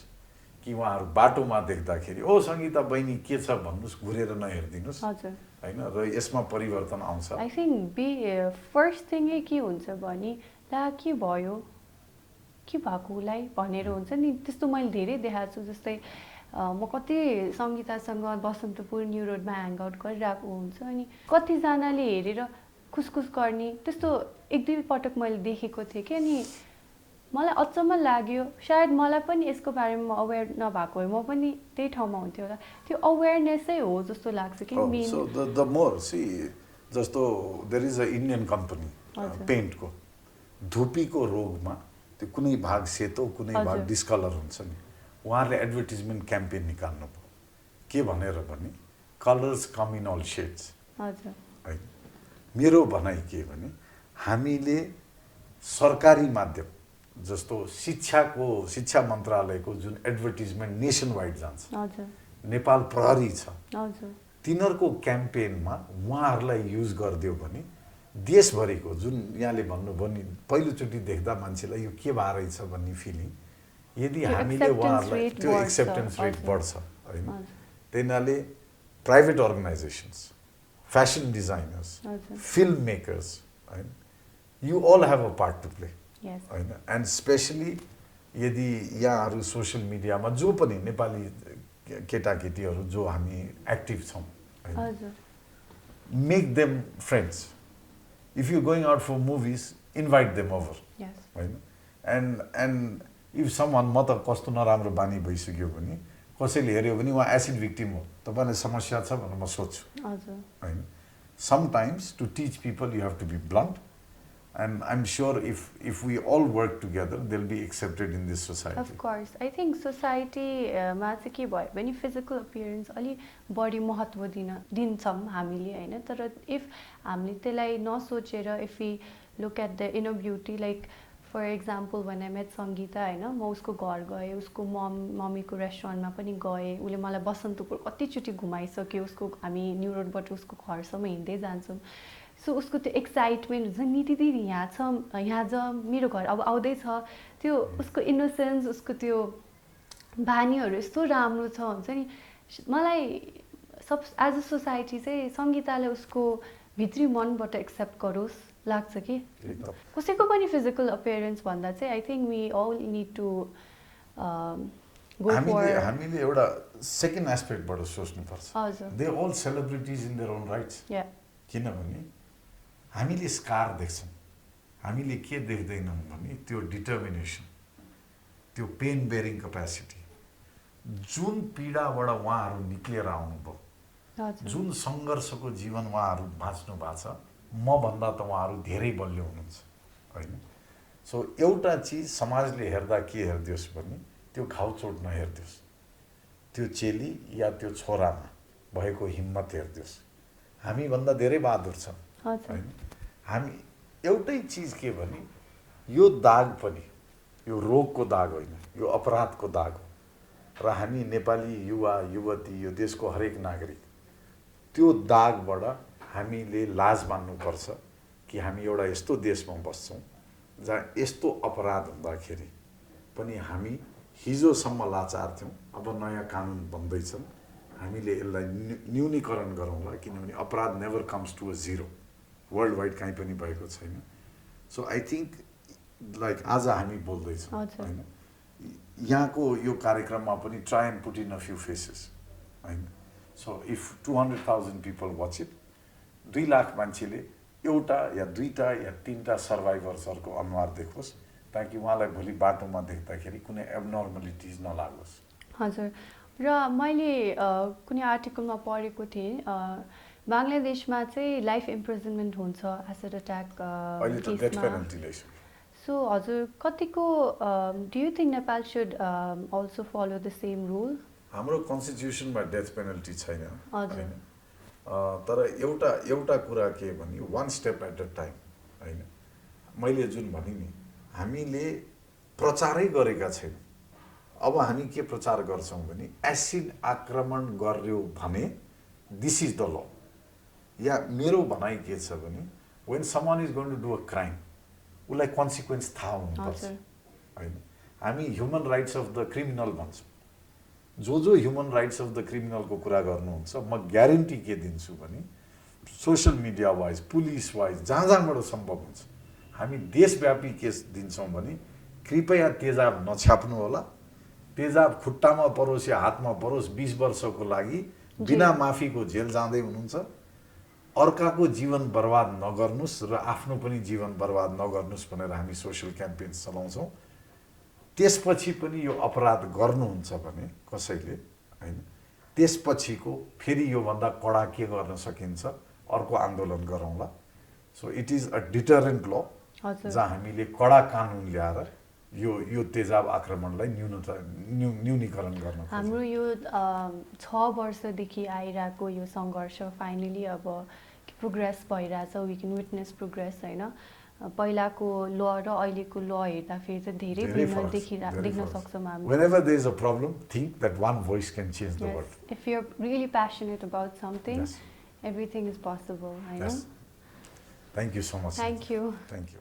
B: कि उहाँहरू बाटोमा देख्दाखेरि ओ सङ्गीता बहिनी के छ भन्नुहोस्, घुरेर नहेरिदिनुहोस् होइन, र यसमा परिवर्तन आउँछ।
A: आई थिङ्क फर्स्ट थिङै के हुन्छ भने ला के भयो, के भएको उसलाई भनेर हुन्छ नि। त्यस्तो मैले धेरै देखाएको छु। जस्तै म कति सङ्गीतासँग बसन्तपुर न्यु रोडमा ह्याङआउट गरिरहेको हुन्छ, अनि कतिजनाले हेरेर खुसखुस गर्ने, त्यस्तो 1-2 पटक मैले देखेको थिएँ कि। अनि मलाई अचम्म लाग्यो, सायद मलाई पनि यसको बारेमा अवेर नभएको भए म पनि त्यही ठाउँमा हुन्थ्यो होला। त्यो अवेरनेसै हो जस्तो लाग्छ कि main.
B: So the more see, जस्तो there is a Indian company पेन्टको, धुपीको रोगमा त्यो कुनै भाग सेतो कुनै भाग डिस्कलर हुन्छ नि, उहाँहरूले एडभर्टिजमेन्ट क्याम्पेन निकाल्नु भयो के भनेर भने कलर्स कम इन अल सेड्स होइन। मेरो भनाइ के भने हामीले सरकारी माध्यम जस्तो शिक्षा मन्त्रालयको जुन एडभर्टिजमेन्ट नेसन वाइड जान्छ, नेपाल प्रहरी छ, तिनीहरूको क्याम्पेनमा उहाँहरूलाई युज गरिदियो भने देशभरिको जुन यहाँले भन्नुभयो नि पहिलोचोटि देख्दा मान्छेलाई यो के भएर रहेछ भन्ने फिलिङ, यदि हामीले उहाँहरूलाई त्यो एक्सेप्टेन्स रेट बढ्छ होइन। त्यहीनाले private organisations, fashion designers, film makers होइन, you all have a part to play होइन। एन्ड स्पेसली यदि यहाँहरू सोसियल मिडियामा जो पनि नेपाली केटाकेटीहरू जो हामी एक्टिभ छौँ होइन, make them friends. If you going out for movies, invite them over होइन। एन्ड इफ समन, म त कस्तो नराम्रो बानी भइसक्यो भने कसैले हेऱ्यो भने उहाँ एसिड भिक्टिम हो, तपाईँलाई समस्या छ भनेर म सोध्छु होइन। sometimes to teach people you have to be blunt, and I'm sure if we all work together, they'll be accepted in this society.
A: Of course. I think society मा चाहिँ के भयो भने physical appearance अलि बढी महत्त्व दिन्छौँ हामीले हैन, तर if हामीले त्यसलाई नसोचेर if we look at the inner beauty, like for example when I met Sangeeta हैन, म उसको घर गएँ, उसको मम्मीको रेस्टुरेन्टमा पनि गएँ, उसले मलाई बसन्तपुर कतिचोटि घुमाइसक्यो, उसको हामी न्यू रोडबाट उसको घरसम्म हिँड्दै जान्छौँ। सो उसको त्यो एक्साइटमेन्ट हुन्छ नि, दिदी यहाँ छ, यहाँ जा, मेरो घर अब आउँदैछ, त्यो उसको इनोसेन्स, उसको त्यो बानीहरू यस्तो राम्रो छ हुन्छ नि। मलाई सब एज अ सोसाइटी चाहिँ सङ्गीताले उसको भित्री मनबाट एक्सेप्ट गरोस् लाग्छ कि कसैको पनि फिजिकल अपियरेन्स भन्दा चाहिँ I think we all need to go for.
B: हामीले एउटा सेकेन्ड एस्पेक्टबाट सोच्नुपर्छ।
A: हजुर,
B: they all celebrities in their own rights. किनभने हामीले स्कार देख्छौँ, हामीले के देख्दैनौँ भने त्यो डिटर्मिनेसन, त्यो पेन बेरिङ क्यापेसिटी, जुन पीडाबाट उहाँहरू निक्लिएर आउनुभयो, जुन सङ्घर्षको जीवन उहाँहरू बाँच्नु भएको छ, मभन्दा त उहाँहरू धेरै बलियो हुनुहुन्छ होइन। सो एउटा चिज समाजले हेर्दा के हेरिदियोस् भने त्यो घाउ चोट नहेरिदियोस्, त्यो चेली या त्यो छोरामा भएको हिम्मत हेरिदियोस्। हामीभन्दा धेरै बहादुर छन् होइन। हामी एउटै चिज के भने यो दाग पनि यो रोगको दाग होइन, यो अपराधको दाग हो। र हामी नेपाली युवा युवती, यो देशको हरेक नागरिक त्यो दागबाट हामीले लाज मान्नुपर्छ कि हामी एउटा यस्तो देशमा बस्छौँ जहाँ यस्तो अपराध हुँदाखेरि पनि हामी हिजोसम्म लाचार थियौँ, अब नयाँ कानुन बन्दैछन्, हामीले यसलाई न्यूनीकरण गरौँला, किनभने अपराध never comes to a zero, world wide कहीँ पनि भएको छैन। सो आई थिङ्क लाइक आज हामी बोल्दैछौँ होइन, यहाँको यो कार्यक्रममा पनि try and put in a few faces होइन। So if 200,000 people watch it, 2 lakh मान्छेले एउटा या दुईटा या तीनटा सर्भाइभर्सहरूको अनुहार देखोस्, ताकि उहाँलाई भोलि बाटोमा देख्दाखेरि कुनै एबनर्मलिटिज नलागोस्।
A: हजुर, र मैले कुनै आर्टिकलमा पढेको थिएँ बङ्गलादेशमा चाहिँ लाइफ इम्प्रिजनमेन्ट हुन्छ एसिड अट्याक केसमा। सो हजुर कतिको do you think Nepal should also follow the same rule?
B: हाम्रो कन्स्टिट्युसनमा डेथ पेनल्टी छैन होइन, तर एउटा कुरा के भने one step at a time होइन। मैले जुन भने नि हामीले प्रचारै गरेका छैनौँ। अब हामी के प्रचार गर्छौँ भने एसिड आक्रमण गर्यो भने दिस इज द ल, या मेरो भनाइ के छ भने when someone is going to do a crime उसलाई कन्सिक्वेन्स थाहा हुनुपर्छ होइन। हामी human rights of the criminal भन्छौँ। जो ह्युमन राइट्स अफ द क्रिमिनलको कुरा गर्नुहुन्छ, म ग्यारेन्टी के दिन्छु भने social media wise, police wise, जहाँबाट सम्भव हुन्छ हामी देशव्यापी केस दिन्छौँ भने कृपया तेजाब नछ्याप्नु होला। तेजाब खुट्टामा परोस् या हातमा परोस् 20 वर्षको लागि बिना माफीको जेल जाँदै हुनुहुन्छ। अर्काको जीवन बर्बाद नगर्नुस् र आफ्नो पनि जीवन बर्बाद नगर्नुस् भनेर हामी सोसियल क्याम्पेन चलाउँछौँ। त्यसपछि पनि यो अपराध गर्नुहुन्छ भने कसैले होइन, त्यसपछिको फेरि योभन्दा कडा के गर्न सकिन्छ अर्को आन्दोलन गरौँला। सो इट इज अ डिटरेन्ट ल, जहाँ हामीले कडा कानुन ल्याएर यो तेजाब आक्रमणलाई न्यूनीकरण गर्न।
A: हाम्रो यो 6 वर्षदेखि आइरहेको यो सङ्घर्ष फाइनली अब प्रोग्रेस भइरहेछ, वी क्यान विटनेस प्रोग्रेस होइन। पहिलाको ल र अहिलेको ल हेर्दाखेरि चाहिँ धेरै भिन्न देख्न सक्छौँ हामी।
B: Whenever there is a problem, think that one voice can change the world.
A: If you're really passionate about something, everything is possible.
B: Yes. Thank you so much.
A: Thank you.
B: Thank you.